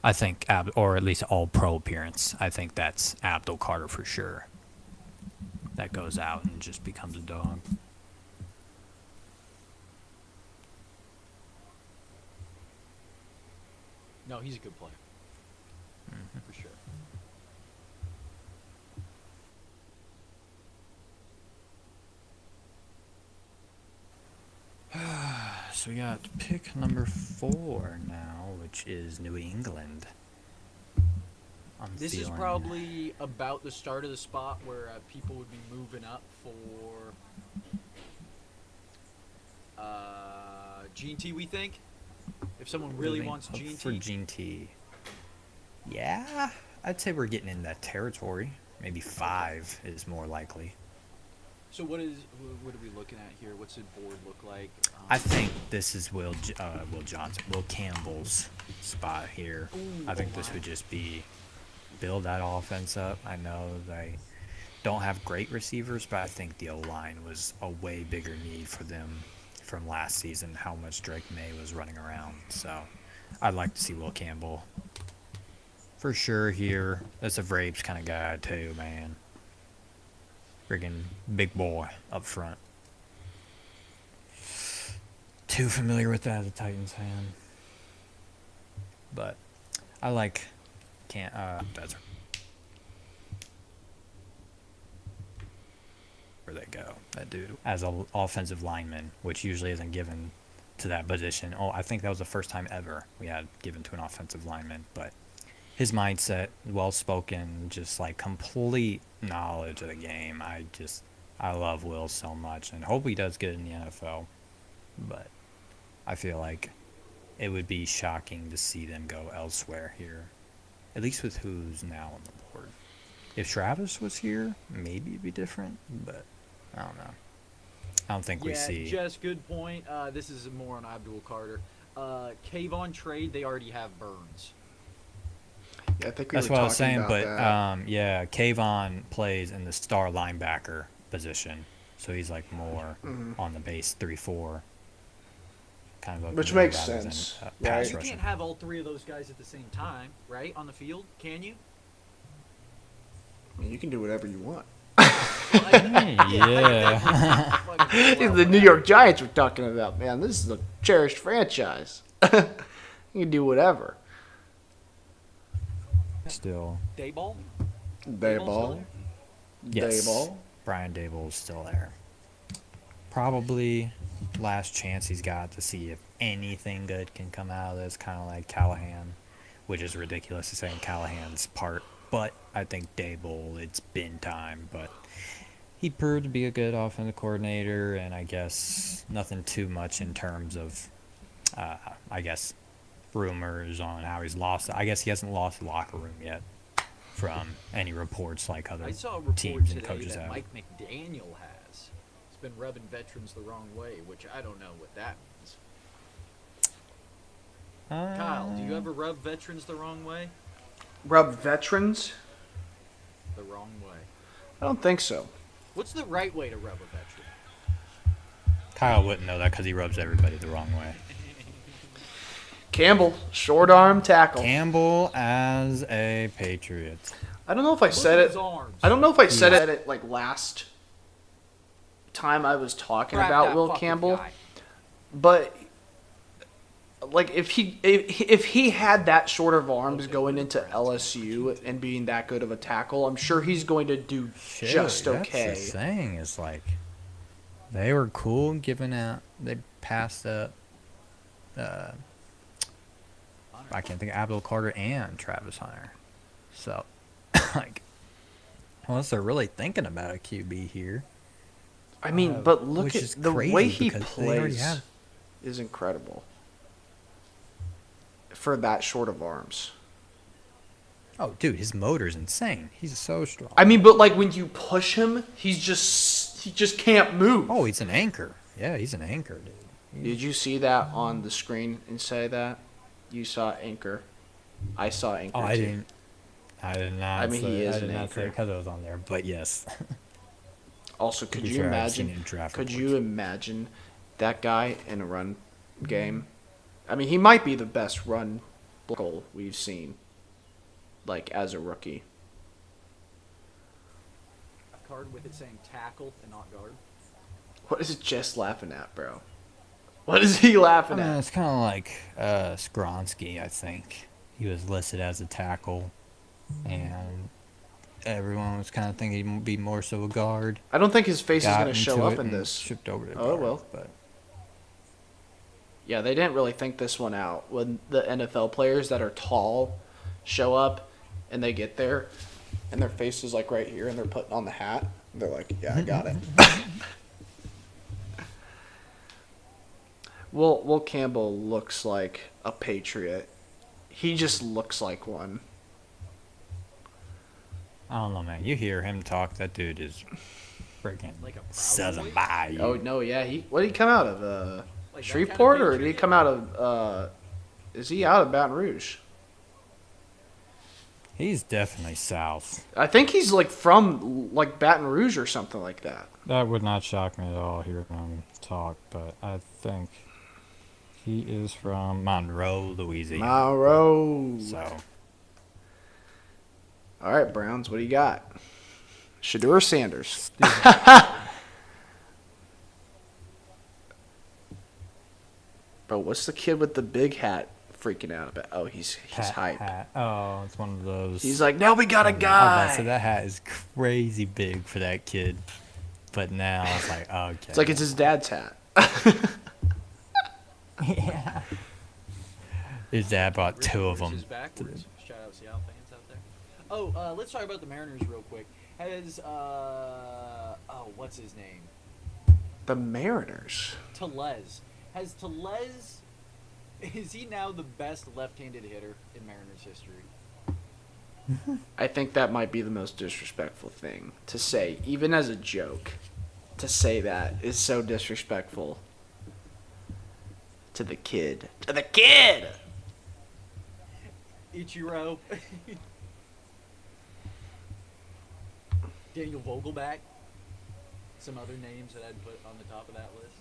S2: I think, or at least all pro appearance. I think that's Abdul Carter for sure. That goes out and just becomes a dog.
S3: No, he's a good player. For sure.
S2: So we got pick number 4 now, which is New England.
S3: This is probably about the start of the spot where people would be moving up for Gene T, we think. If someone really
S2: moving
S3: wants
S2: up
S3: Gene
S2: for
S3: T.
S2: Gene T. Yeah, I'd say we're getting in that territory. Maybe 5 is more likely.
S3: So what are we looking at here? What's the board look like?
S2: I think this is Will Campbell's spot here. I think this would just be build that offense up. I know they don't have great receivers, but I think the O-line was a way bigger need for them from last season, how much Drake May was running around. So I'd like to see Will Campbell for sure here. That's a Vrabes kind of guy too, man. Friggin' big boy up front. Too familiar with that as a Titans fan. But I like that's where they go. That dude as an offensive lineman, which usually isn't given to that position. Oh, I think that was the first time ever we had given to an offensive lineman. But his mindset, well spoken, just like complete knowledge of the game. I love Will so much and hope he does good in the NFL. But I feel like it would be shocking to see them go elsewhere here. At least with who's now on the board. If Travis was here, maybe it'd be different, but I don't know. I don't think we see.
S3: Yeah, Jess, good point. This is more on Abdul Carter. Kayvon trade, they already have Burns.
S1: Yeah, I think we
S2: That's
S1: were
S2: what I was
S1: talking
S2: saying,
S1: about
S2: but
S1: that.
S2: yeah, Kayvon plays in the star linebacker position, so he's like more
S1: Mm-hmm.
S2: on the base 3-4. Kind of
S1: Which
S2: opener
S1: makes
S2: rather than,
S1: sense,
S2: pass
S1: right?
S3: You
S2: rusher.
S3: can't have all three of those guys at the same time, right? On the field, can you?
S1: I mean, you can do whatever you want.
S2: Yeah.
S1: The New York Giants we're talking about, man. This is a cherished franchise. You can do whatever.
S2: Still,
S3: Dayball?
S1: Dayball.
S2: yes.
S1: Dayball.
S2: Brian Daboll's still there. Probably last chance he's got to see if anything good can come out of this, kind of like Callahan, which is ridiculous to say in Callahan's part. But I think Daboll, it's been time. But he proved to be a good offensive coordinator, and I guess nothing too much in terms of, I guess, rumors on how he's lost. I guess he hasn't lost the locker room yet from any reports like other
S3: I saw a report
S2: teams and
S3: today
S2: coaches
S3: that
S2: have.
S3: Mike McDaniel has. He's been rubbing veterans the wrong way, which I don't know what that means. Kyle, do you ever rub veterans the wrong way?
S1: Rub veterans?
S3: The wrong way.
S1: I don't think so.
S3: What's the right way to rub a veteran?
S2: Kyle wouldn't know that because he rubs everybody the wrong way.
S1: Campbell, short arm tackle.
S2: Campbell as a Patriot.
S1: I don't know if I
S3: Look
S1: said
S3: at
S1: it.
S3: his arms.
S1: I don't know if I said it like last time I was talking
S3: Crack
S1: about
S3: that
S1: Will
S3: fucking
S1: Campbell,
S3: guy.
S1: but like if he had that short of arms going into LSU and being that good of a tackle, I'm sure he's going to do just okay.
S2: That's the thing is like they were cool giving out. They passed up. I can't think of Abdul Carter and Travis Hunter. So, like, unless they're really thinking about a QB here.
S1: I mean, but look
S2: which
S1: at
S2: is
S1: the
S2: crazy
S1: way he
S2: because they already
S1: plays
S2: have-
S1: is incredible for that short of arms.
S2: Oh, dude, his motor's insane. He's so strong.
S1: I mean, but like when you push him, he just can't move.
S2: Oh, he's an anchor. Yeah, he's an anchor, dude.
S1: Did you see that on the screen and say that? You saw anchor. I saw anchor.
S2: Oh, I
S1: too.
S2: didn't. I did not.
S1: I mean, he is
S2: I did
S1: an
S2: not say
S1: anchor.
S2: because it was on there, but yes.
S1: Also, could
S2: be
S1: you
S2: fair, I've seen
S1: imagine?
S2: it in draft
S1: Could
S2: reports.
S1: you imagine that guy in a run game? I mean, he might be the best run goal we've seen, like as a rookie.
S3: A card with it saying tackle and not guard.
S1: What is Jess laughing at, bro? What is he
S2: I
S1: laughing
S2: mean,
S1: at?
S2: it's kind of like Skronsky, I think. He was listed as a tackle, and everyone was kind of thinking he'd be more so a guard.
S1: I don't think his face is
S2: Got
S1: going to show
S2: into
S1: up
S2: it
S1: in
S2: and
S1: this.
S2: Shipped over to
S1: Oh,
S2: guard,
S1: well.
S2: But
S1: Yeah, they didn't really think this one out. When the NFL players that are tall show up and they get there and their face is like right here and they're putting on the hat, they're like, yeah, I got it. Will Campbell looks like a Patriot. He just looks like one.
S2: I don't know, man. You hear him talk, that dude is freaking
S3: Like a Proud
S2: Southern
S3: Boy?
S2: Bayou.
S1: Oh no, yeah. What did he come out of?
S3: Like that
S1: Shreveport,
S3: kind of
S1: or did he
S3: picture?
S1: come out of? Is he out of Baton Rouge?
S2: He's definitely south.
S1: I think he's like from like Baton Rouge or something like that.
S2: That would not shock me at all hearing him talk, but I think he is from Monroe, Louisiana.
S1: Monroe.
S2: So,
S1: All right, Browns. What do you got? Shedeur Sanders. Bro, what's the kid with the big hat freaking out about? Oh, he's hype.
S2: hat. Oh, it's one of those.
S1: He's like, now we got a
S2: So
S1: guy.
S2: that hat is crazy big for that kid. But now it's like, okay.
S1: It's like it's his dad's hat.
S2: yeah. His dad bought two of them.
S3: Versus backwards. Shout out Seattle fans out there. Oh, let's talk about the Mariners real quick. Has what's his name?
S1: The Mariners.
S3: Telez. Has Telez? Is he now the best left-handed hitter in Mariners history?
S1: I think that might be the most disrespectful thing to say, even as a joke. To say that is so disrespectful to the kid. To the kid!
S3: Ichiro. Daniel Vogelback. Some other names that I'd put on the top of that list.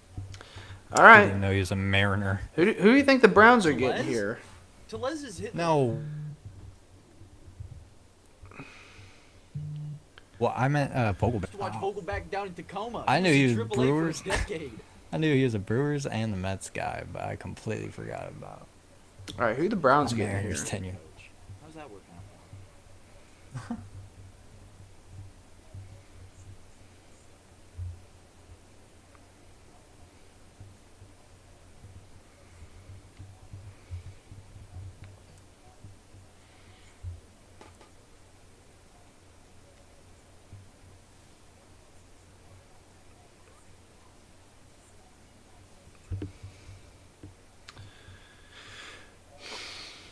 S1: All
S2: I
S1: right.
S2: didn't know he was a Mariner.
S1: Who do you think the Browns are getting
S3: Telez?
S1: here?
S3: Telez is hitting.
S2: No. Well, I meant Vogelback.
S3: To watch Vogelback down in Tacoma.
S2: I knew he was
S3: in AAA
S2: Brewers.
S3: for a decade.
S2: I knew he was a Brewers and the Mets guy, but I completely forgot about
S1: All right, who the Browns getting here?
S2: Mariners tenure.
S3: How's that working out?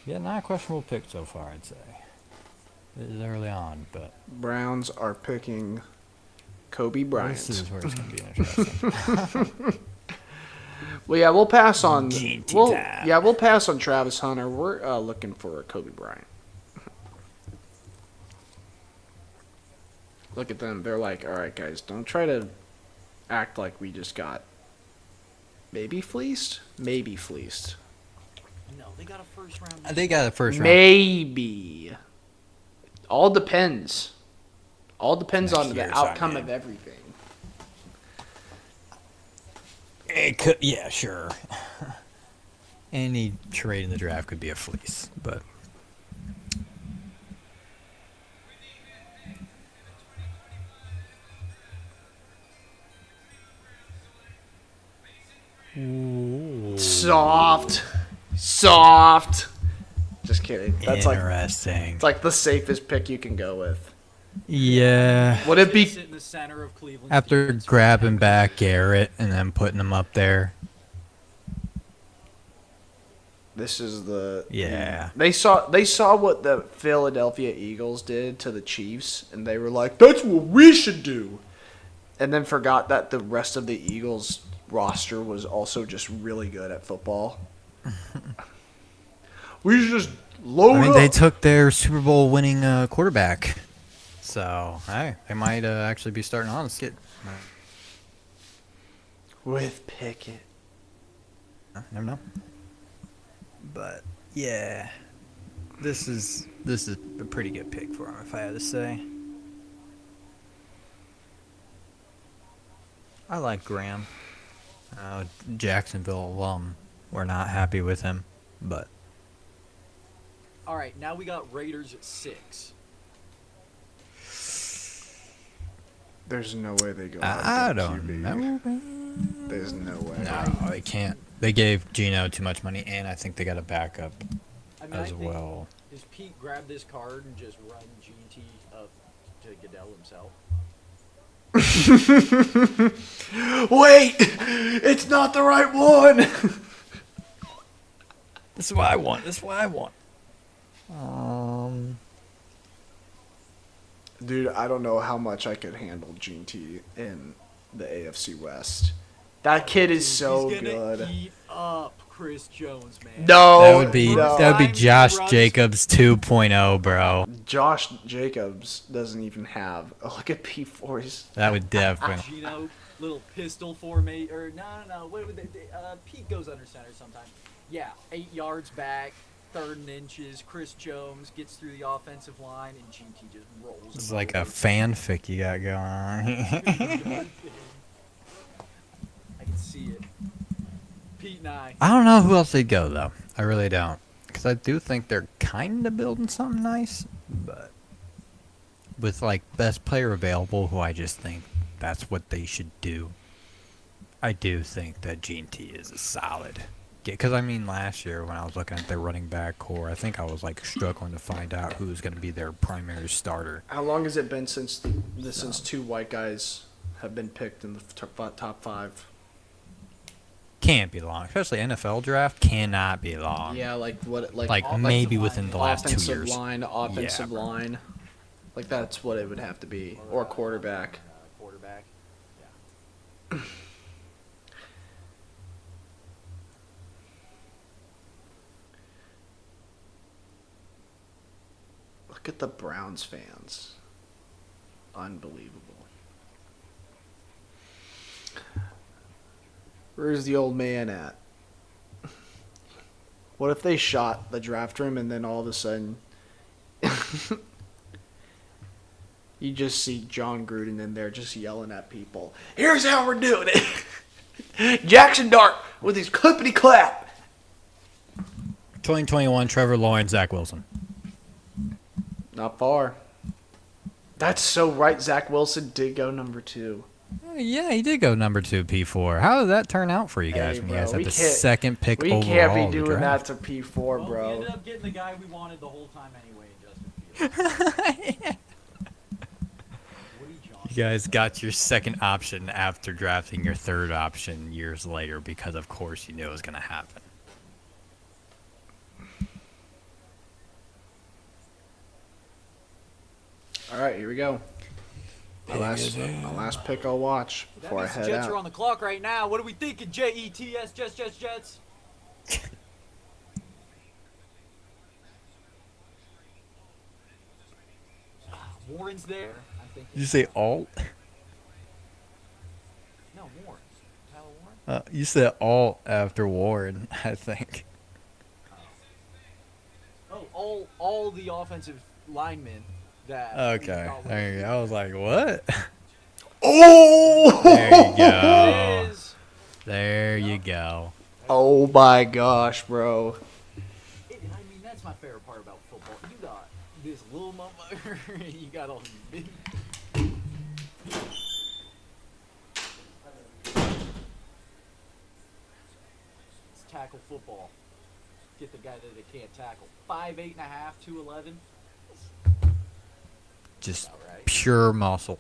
S2: Yeah, not a questionable pick so far, I'd say. It is early on, but
S1: Browns are picking Kobe Bryant.
S2: this is where it's going to be interesting.
S1: Well, yeah, we'll pass on.
S2: GT
S1: We'll,
S2: time.
S1: yeah, we'll pass on Travis Hunter. We're looking for Kobe Bryant. Look at them. They're like, all right, guys, don't try to act like we just got maybe fleeced. Maybe fleeced.
S3: No, they got a first round.
S2: They got a first round.
S1: Maybe. All depends. All depends
S2: Next
S1: on
S2: year's
S1: the outcome
S2: on
S1: of everything.
S2: It could, yeah, sure. Any trade in the draft could be a fleece, but
S1: Soft. Just kidding. That's like
S2: interesting.
S1: it's like the safest pick you can go with.
S2: Yeah.
S1: Would it be?
S3: Sit in the center of Cleveland.
S2: After grabbing back Garrett and then putting him up there.
S1: This is the
S2: Yeah.
S1: They saw what the Philadelphia Eagles did to the Chiefs, and they were like, "That's what we should do," and then forgot that the rest of the Eagles roster was also just really good at football. We should just load
S2: I mean,
S1: up
S2: they took their Super Bowl winning quarterback. So, hey, they might actually be starting on a skid.
S1: with Pickett.
S2: Never know. But yeah, this is a pretty good pick for him, if I had to say. I like Graham. Jacksonville were not happy with him, but
S3: All right, now we got Raiders at 6.
S1: There's no way they go.
S2: I
S1: out
S2: don't
S1: QB.
S2: know.
S1: There's no way.
S2: No, they can't. They gave Gino too much money, and I think they got a backup
S3: I mean, I
S2: as
S3: think,
S2: well.
S3: Does Pete grab this card and just run GT up to Goodell himself?
S1: Wait, it's not the right one.
S2: This is what I want.
S1: Dude, I don't know how much I could handle Gene T in the AFC West. That kid is so
S3: He's gonna
S1: good.
S3: eat up Chris Jones, man.
S1: No,
S2: That would be
S1: no.
S2: Josh Jacobs 2.0, bro.
S1: Josh Jacobs doesn't even have. Oh, look at P4's.
S2: That would definitely.
S3: Gino, little pistol formation, or no. What would Pete goes under center sometimes. Yeah, 8 yards back, 3rd and inches. Chris Jones gets through the offensive line, and GT just rolls.
S2: It's
S3: him
S2: like a
S3: over.
S2: fanfic you got going on.
S3: I can see it. Pete and I.
S2: I don't know who else they'd go though. I really don't, because I do think they're kind of building something nice, but with like best player available, who I just think that's what they should do. I do think that Gene T is a solid. Because I mean, last year when I was looking at their running back core, I think I was like struggling to find out who was going to be their primary starter.
S1: How long has it been since since 2 white guys have been picked in the top 5?
S2: Can't be long, especially NFL draft cannot be long.
S1: Yeah, like what?
S2: Like
S3: offensive
S2: maybe
S3: line,
S2: within the last 2
S1: offensive
S2: years.
S1: line, offensive
S2: bro.
S1: line. Like that's what it would have to be, or quarterback.
S3: Quarterback.
S1: Look at the Browns fans. Unbelievable. Where's the old man at? What if they shot the draft room and then all of a sudden you just see John Gruden in there just yelling at people. Here's how we're doing it. Jackson Dart with his clippity clap.
S2: 2021, Trevor Lawrence, Zach Wilson.
S1: Not far. That's so right. Zach Wilson did go number 2.
S2: Yeah, he did go number 2 P4. How did that turn out for you guys
S1: Hey,
S2: when you
S1: bro,
S2: guys had
S1: we
S2: the
S1: can't-
S2: second pick
S1: We
S2: overall?
S1: can't be
S2: of the
S1: doing that
S2: draft?
S1: to P4,
S3: Well, we
S1: bro.
S3: ended up getting the guy we wanted the whole time anyway, Justin Fields. Woody Johnson.
S2: You guys got your second option after drafting your third option years later because, of course, you knew it was going to happen.
S1: All right, here we go. My last pick I'll watch
S3: That
S1: before I
S3: means the
S1: head
S3: Jets are
S1: out.
S3: on the clock right now. What are we thinking? Jets, Jets. Warren's there. I'm thinking.
S2: Did you say alt?
S3: No, Warren. Tyler Warren.
S2: You said alt after Warren, I think.
S3: Oh, all the offensive linemen that.
S2: Okay, there you go. I was like, what?
S1: Oh!
S2: There you go.
S3: It is.
S2: There you go.
S1: Oh my gosh, bro.
S3: I mean, that's my favorite part about football. You got this little motherfucker. You got all these big. It's tackle football. Get the guy that they can't tackle. 5'8.5", 211.
S2: Just
S3: All right.
S2: pure muscle.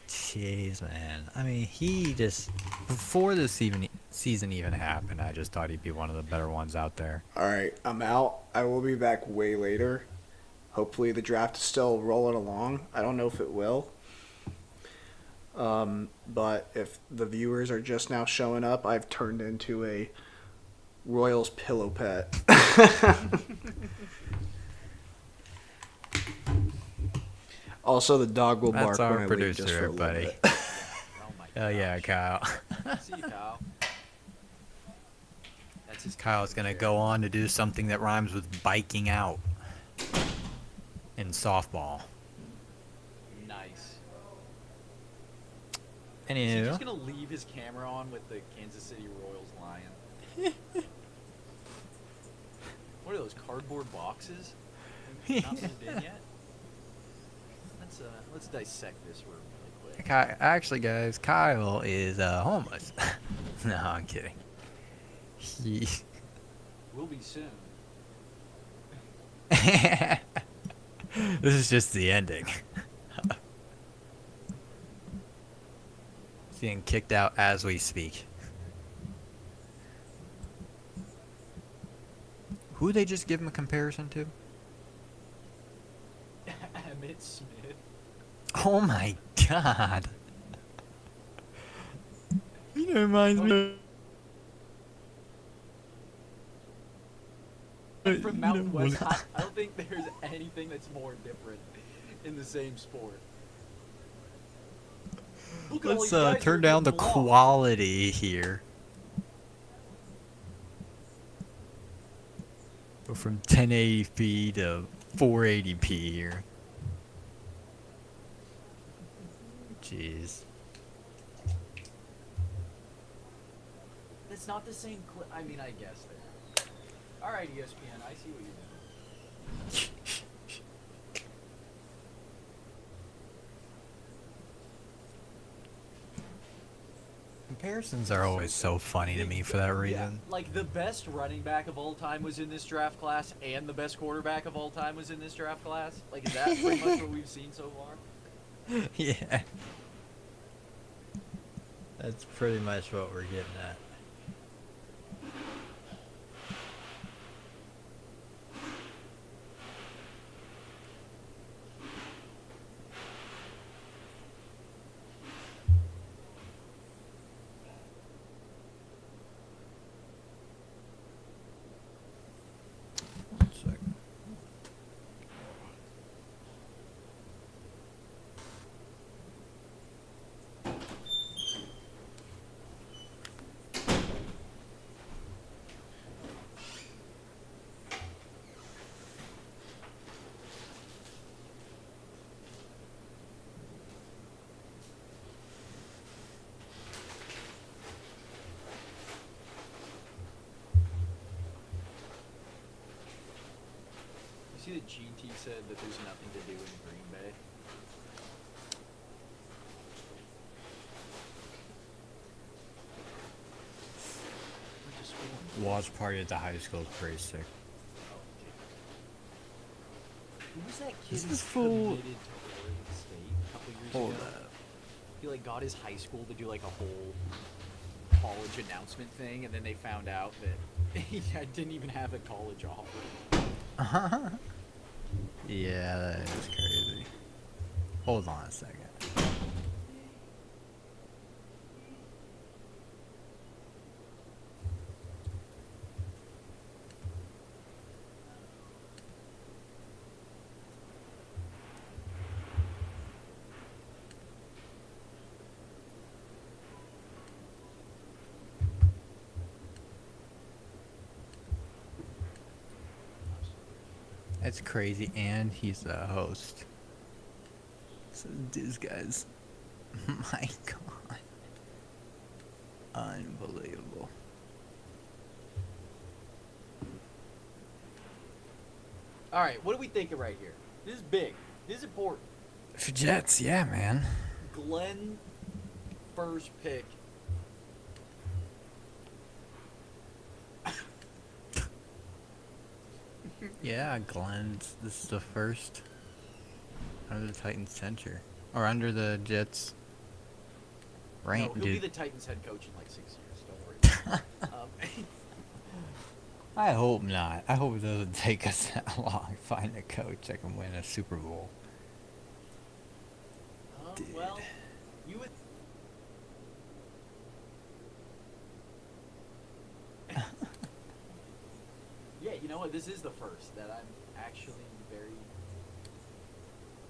S2: Jeez, man. I mean, he just before this season even happened, I just thought he'd be one of the better ones out there.
S1: All right, I'm out. I will be back way later. Hopefully the draft is still rolling along. I don't know if it will. But if the viewers are just now showing up, I've turned into a Royals pillow pet. Also, the dog will bark
S2: That's our
S1: when I leave just
S2: producer,
S1: for a little
S2: buddy.
S1: bit.
S3: Oh my
S2: Oh yeah, Kyle.
S3: See you, Kyle. That's his
S2: Kyle's gonna go on to do something that rhymes with biking out in softball.
S3: Nice. Is he
S2: Anywho,
S3: just gonna leave his camera on with the Kansas City Royals lion? What are those cardboard boxes? Not moved in yet. Let's dissect this room really quick.
S2: Actually, guys, Kyle is homeless. No, I'm kidding.
S3: Will be soon.
S2: This is just the ending. He's getting kicked out as we speak. Who did they just give him a comparison to?
S3: Emmitt Smith.
S2: Oh my god. You know, reminds me.
S3: From Mountain West, I don't think there's anything that's more different in the same sport. Look at all
S2: Let's
S3: you guys
S2: turn
S3: who
S2: down the
S3: get along.
S2: quality here. Go from 1080p to 480p here. Jeez.
S3: It's not the same clip. I mean, I guess that. All right, ESPN, I see what you're doing.
S2: Comparisons are always so funny to me for that reason.
S3: Yeah, like the best running back of all time was in this draft class, and the best quarterback of all time was in this draft class. Like, is that pretty much what we've seen so far?
S2: Yeah. That's pretty much what we're getting at. One second.
S3: You see that GT said that there's nothing to do in Green Bay? Went to school in-
S2: Watch party at the high school is pretty sick.
S3: Oh, okay. Who was that kid
S2: This
S3: who
S2: is full-
S3: committed to Oregon State a couple years
S2: Hold
S3: ago?
S2: up.
S3: He like got his high school to do like a whole college announcement thing, and then they found out that he didn't even have a college offer.
S2: Yeah, that is crazy. Hold on a second. That's crazy, and he's the host. So these guys, my god, unbelievable.
S3: All right, what are we thinking right here? This is big. This is important.
S2: For Jets, yeah, man.
S3: Glenn, first pick.
S2: Yeah, Glenn's. This is the first under the Titans center, or under the Jets. Right,
S3: No, he'll be
S2: dude.
S3: the Titans head coach in like 6 years. Don't worry.
S2: I hope not. I hope it doesn't take us that long to find a coach that can win a Super Bowl.
S3: Well, you would. Yeah, you know what? This is the first that I'm actually very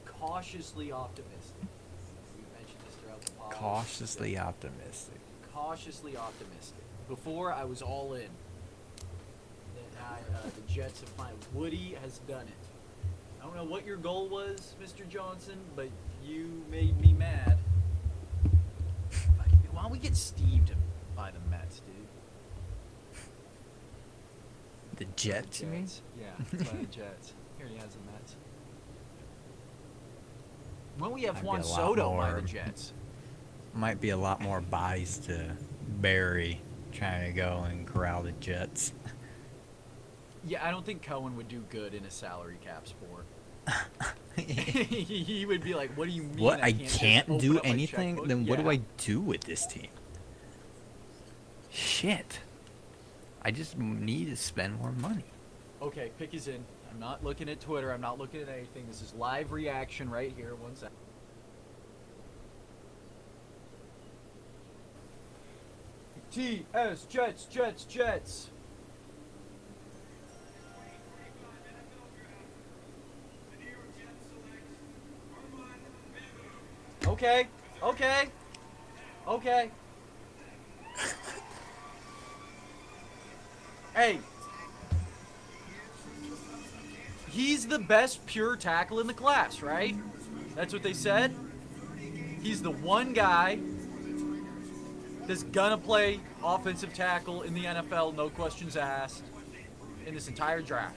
S3: cautiously optimistic. We mentioned this throughout the podcast.
S2: Cautiously optimistic.
S3: Cautiously optimistic. Before, I was all in. That the Jets have finally. Woody has done it. I don't know what your goal was, Mr. Johnson, but you made me mad. Why don't we get Steved by the Mets, dude?
S2: The Jets, you mean?
S3: Yeah, by the Jets. Here he has the Mets. When we have
S2: Might be
S3: Juan
S2: a lot
S3: Soto by
S2: more.
S3: the Jets.
S2: Might be a lot more buys to bury trying to go and corral the Jets.
S3: Yeah, I don't think Cohen would do good in a salary cap sport. He would be like, "What do you mean?
S5: What? I
S3: just
S5: can't
S3: open
S5: do
S3: up my
S5: anything?
S3: checkbook?"
S5: Then what do
S3: Yeah.
S5: I do with this team? Shit. I just need to spend more money.
S3: Okay, pick is in. I'm not looking at Twitter. I'm not looking at anything. This is live reaction right here. 1 sec. TS Jets. Okay. Hey. He's the best pure tackle in the class, right? That's what they said. He's the one guy that's gonna play offensive tackle in the NFL, no questions asked, in this entire draft.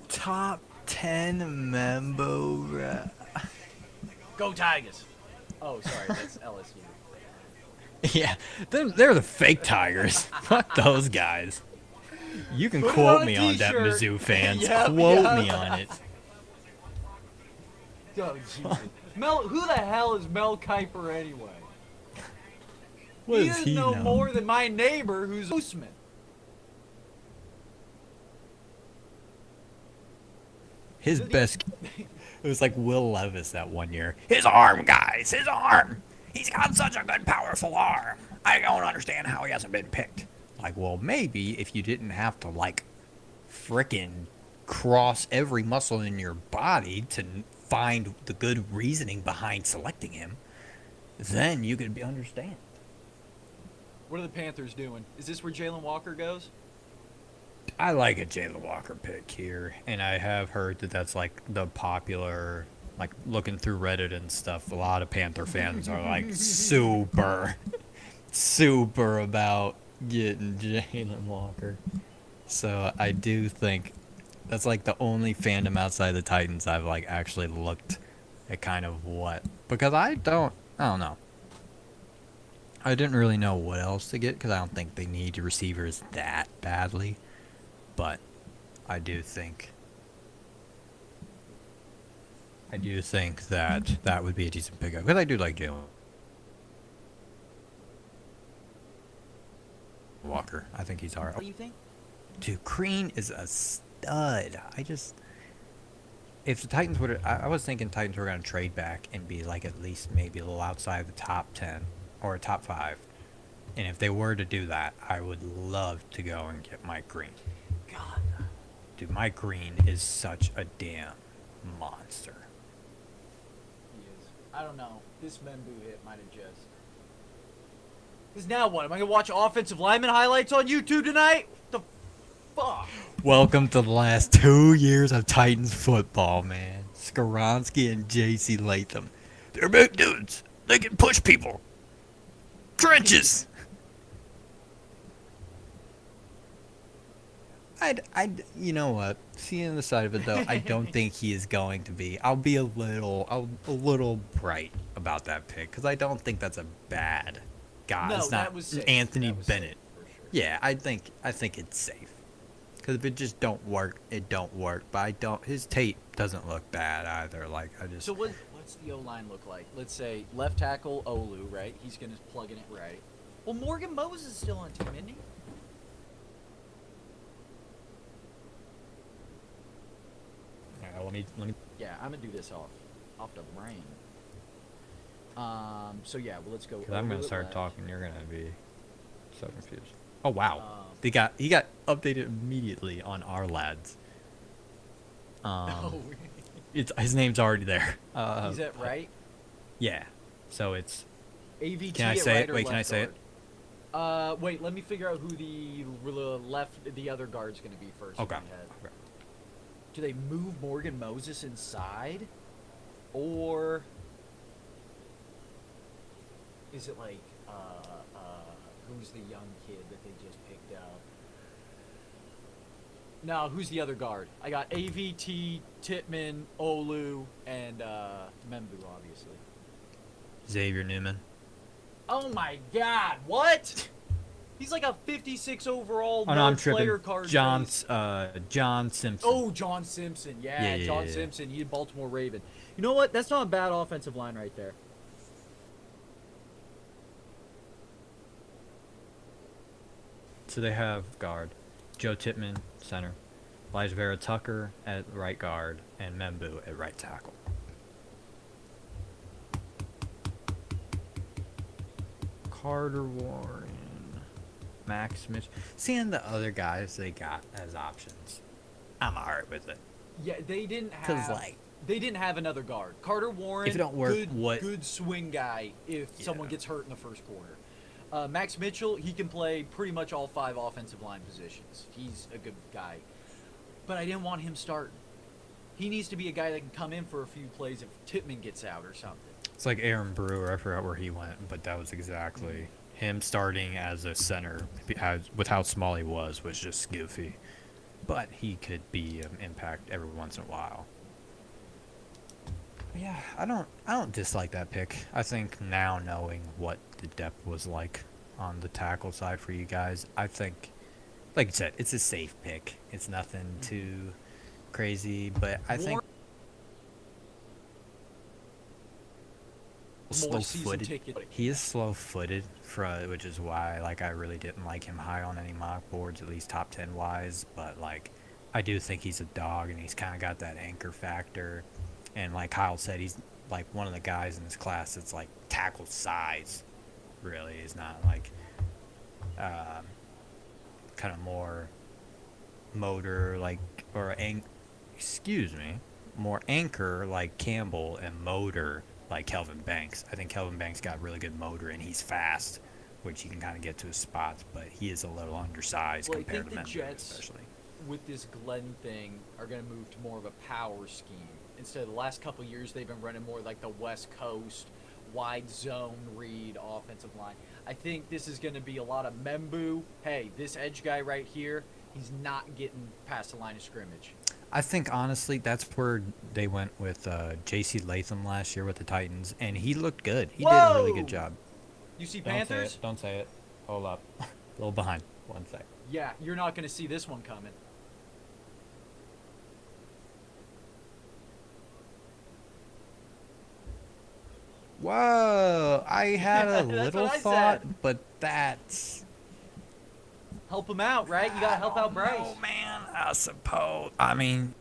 S5: Top 10 Membo.
S3: Go Tigers! Oh, sorry, that's LSU.
S5: Yeah, they're the fake Tigers. Fuck those guys. You can
S3: Put it
S5: quote
S3: on a
S5: me on that,
S3: t-shirt.
S5: Mizzou fans.
S3: Yep,
S5: Quote
S3: yeah.
S5: me on it.
S3: Oh, Jesus. Mel, who the hell is Mel Kiper anyway?
S5: What
S3: He
S5: does
S3: doesn't
S5: he
S3: know
S5: know?
S3: more than my neighbor who's Usman.
S5: His best. It was like Will Levis that one year. His arm, guys. His arm. He's got such a good, powerful arm. I don't understand how he hasn't been picked. Like, well, maybe if you didn't have to, like, frickin' cross every muscle in your body to find the good reasoning behind selecting him, then you could understand.
S3: What are the Panthers doing? Is this where Jalen Walker goes?
S5: I like a Jalen Walker pick here, and I have heard that that's like the popular, like looking through Reddit and stuff. A lot of Panther fans are like super about getting Jalen Walker. So I do think that's like the only fandom outside the Titans I've like actually looked at kind of what, because I don't know. I didn't really know what else to get because I don't think they need receivers that badly. But I do think that that would be a decent pickup because I do like Jalen Walker. I think he's alright.
S3: What do you think?
S5: Dude, Crean is a stud. If the Titans would, I was thinking Titans were going to trade back and be like at least maybe a little outside the top 10 or top 5. And if they were to do that, I would love to go and get Mike Green.
S3: God.
S5: Dude, Mike Green is such a damn monster.
S3: He is. I don't know. This Membu hit might have just. Because now what? Am I going to watch offensive lineman highlights on YouTube tonight? What the fuck?
S5: Welcome to the last 2 years of Titans football, man. Skoronski and J.C. Latham. They're big dudes. They can push people. Trenches. You know what? Seeing the side of it though, I don't think he is going to be. I'll be a little bright about that pick because I don't think that's a bad guy.
S3: No,
S5: it's
S3: that
S5: not
S3: was safe.
S5: Anthony
S3: That was
S5: Bennett.
S3: safe, for sure.
S5: Yeah, I think it's safe. Because if it just don't work, it don't work. But his tape doesn't look bad either. Like
S3: So what's the O-line look like? Let's say left tackle Olu, right? He's going to plug in it right. Well, Morgan Moses is still on team, isn't he?
S5: let me.
S3: Yeah, I'm gonna do this off the brain. So yeah, well let's go.
S5: Because I'm
S3: Olu
S5: gonna
S3: at
S5: start
S3: left.
S5: talking. You're gonna be so confused. Oh wow,
S3: Um,
S5: he got updated immediately on our lads.
S3: Oh,
S5: His name's already there.
S3: he's at right.
S5: Yeah. So it's.
S3: AVT
S5: Can I
S3: at
S5: say
S3: right
S5: it?
S3: or
S5: Wait, can I
S3: left
S5: say it?
S3: guard? Wait, let me figure out who the other guard's gonna be first. in
S5: Okay.
S3: my head. Do they move Morgan Moses inside, or is it like who's the young kid that they just picked up? No, who's the other guard? I got AVT, Titman, Olu, and Membu, obviously.
S5: Xavier Newman.
S3: Oh my God! What? He's like a 56 overall.
S2: Oh no, I'm
S3: player
S2: tripping.
S3: card.
S2: John
S3: base.
S2: John Simpson.
S3: Oh, John Simpson. Yeah,
S2: Yeah,
S3: John
S2: yeah.
S3: Simpson. He's a Baltimore Raven. You know what? That's not a bad offensive line right there.
S2: So they have guard, Joe Tippmann, center, Elijah Vera Tucker at right guard, and Membu at right tackle. Carter Warren, Max Mitch. Seeing the other guys they got as options, I'm alright with it.
S3: Yeah, they didn't
S2: 'Cause,
S3: have.
S2: like,
S3: They didn't have another guard. Carter Warren.
S2: If it don't work,
S3: good,
S2: what-
S3: good swing guy if someone
S2: Yeah.
S3: gets hurt in the first quarter. Max Mitchell, he can play pretty much all 5 offensive line positions. He's a good guy. But I didn't want him starting. He needs to be a guy that can come in for a few plays if Tippmann gets out or something.
S2: It's like Aaron Brewer. I forgot where he went, but that was exactly him starting as a center. With how small he was just goofy. But he could be an impact every once in a while. But yeah, I don't dislike that pick. I think now knowing what the depth was like on the tackle side for you guys, I think, like you said, it's a safe pick. It's nothing too crazy, but I think
S3: More season
S2: slow-footed.
S3: ticket.
S2: He is slow-footed, which is why like I really didn't like him high on any mock boards, at least top 10 wise. But like, I do think he's a dog, and he's kind of got that anchor factor. And like Kyle said, he's like one of the guys in this class that's like tackle size. Really, is not like kind of more motor like more anchor like Campbell and motor like Kelvin Banks. I think Kelvin Banks got really good motor and he's fast, which he can kind of get to his spots, but he is a little undersized
S3: Well, I
S2: compared
S3: think
S2: to
S3: the
S2: Memphis,
S3: Jets,
S2: especially.
S3: with this Glenn thing, are going to move to more of a power scheme. Instead of the last couple of years, they've been running more like the West Coast, wide zone read offensive line. I think this is going to be a lot of Membu. Hey, this edge guy right here, he's not getting past the line of scrimmage.
S2: I think honestly that's where they went with J.C. Latham last year with the Titans, and he looked good. He did a really good
S3: Whoa!
S2: job.
S3: You see
S2: Don't
S3: Panthers?
S2: say it. Don't say it. Hold up. A little behind. 1 sec.
S3: Yeah, you're not going to see this one coming.
S2: Whoa! I had a
S3: That's
S2: little
S3: what I
S2: thought,
S3: said.
S2: but that's.
S3: Help him out, right? You got to help out Bryce.
S2: Oh man, I suppose. I mean,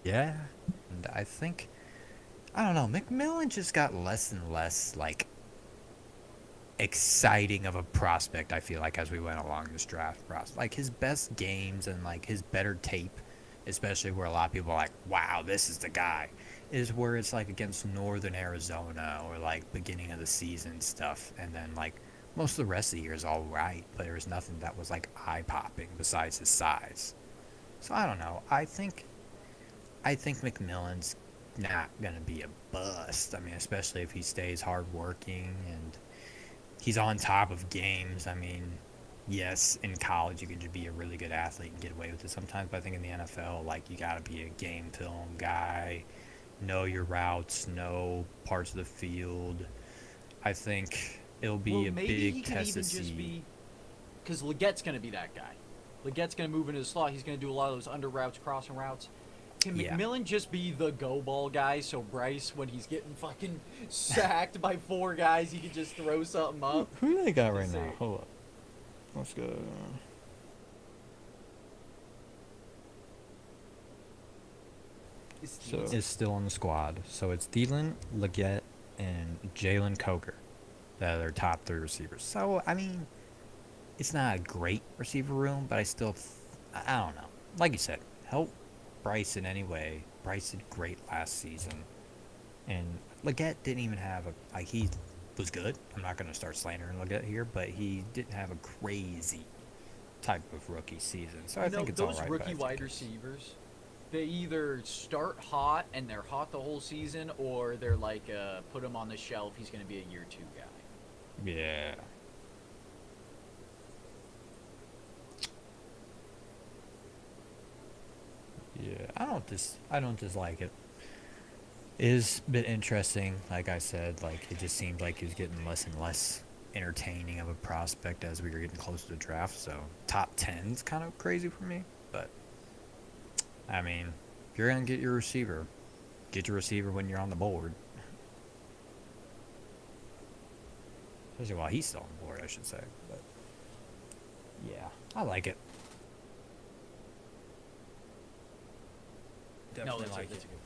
S2: yeah, and I think I don't know. McMillan just got less and less like exciting of a prospect. I feel like as we went along this draft process, like his best games and like his better tape, especially where a lot of people are like, "Wow, this is the guy," is where it's like against Northern Arizona or like beginning of the season stuff, and then like most of the rest of the year is all right, but there was nothing that was like eye popping besides his size. So I don't know. I think McMillan's not gonna be a bust. I mean, especially if he stays hardworking and he's on top of games. I mean, yes, in college you can just be a really good athlete and get away with it sometimes, but I think in the NFL, like, you gotta be a game film guy, know your routes, know parts of the field. I think it'll be
S3: Well,
S2: a
S3: maybe he
S2: big
S3: could
S2: test
S3: even
S2: to
S3: just
S2: see.
S3: be, because Legette's going to be that guy. Legette's going to move into the slot. He's going to do a lot of those under routes, crossing routes. Can
S2: Yeah.
S3: McMillan just be the go ball guy? So Bryce, when he's getting fucking sacked by 4 guys, he can just throw something up.
S2: Who do they got right
S3: Let's
S2: now?
S3: see.
S2: Hold up. Let's go. So is still on the squad. So it's Thielen, Legette, and Jalen Coker that are top 3 receivers. So I mean, it's not a great receiver room, but I don't know. Like you said, help Bryce in any way. Bryce did great last season, and Legette didn't even have he was good. I'm not going to start slandering Legette here, but he didn't have a crazy type of rookie season. So I think it's all
S3: those
S2: right. but I
S3: rookie
S2: think
S3: wide
S2: it's-
S3: receivers, they either start hot and they're hot the whole season, or they're like, put him on the shelf. He's going to be a year 2 guy.
S2: Yeah. Yeah, I don't dislike it.
S5: is a bit interesting. Like I said, like it just seemed like he was getting less and less entertaining of a prospect as we were getting close to the draft. So top 10's kind of crazy for me. But I mean, if you're gonna get your receiver, get your receiver when you're on the board. Especially while he's still on the board, I should say. But yeah, I like it.
S3: No,
S5: Definitely
S3: that's,
S5: like
S3: that's
S5: it.
S3: a good pick.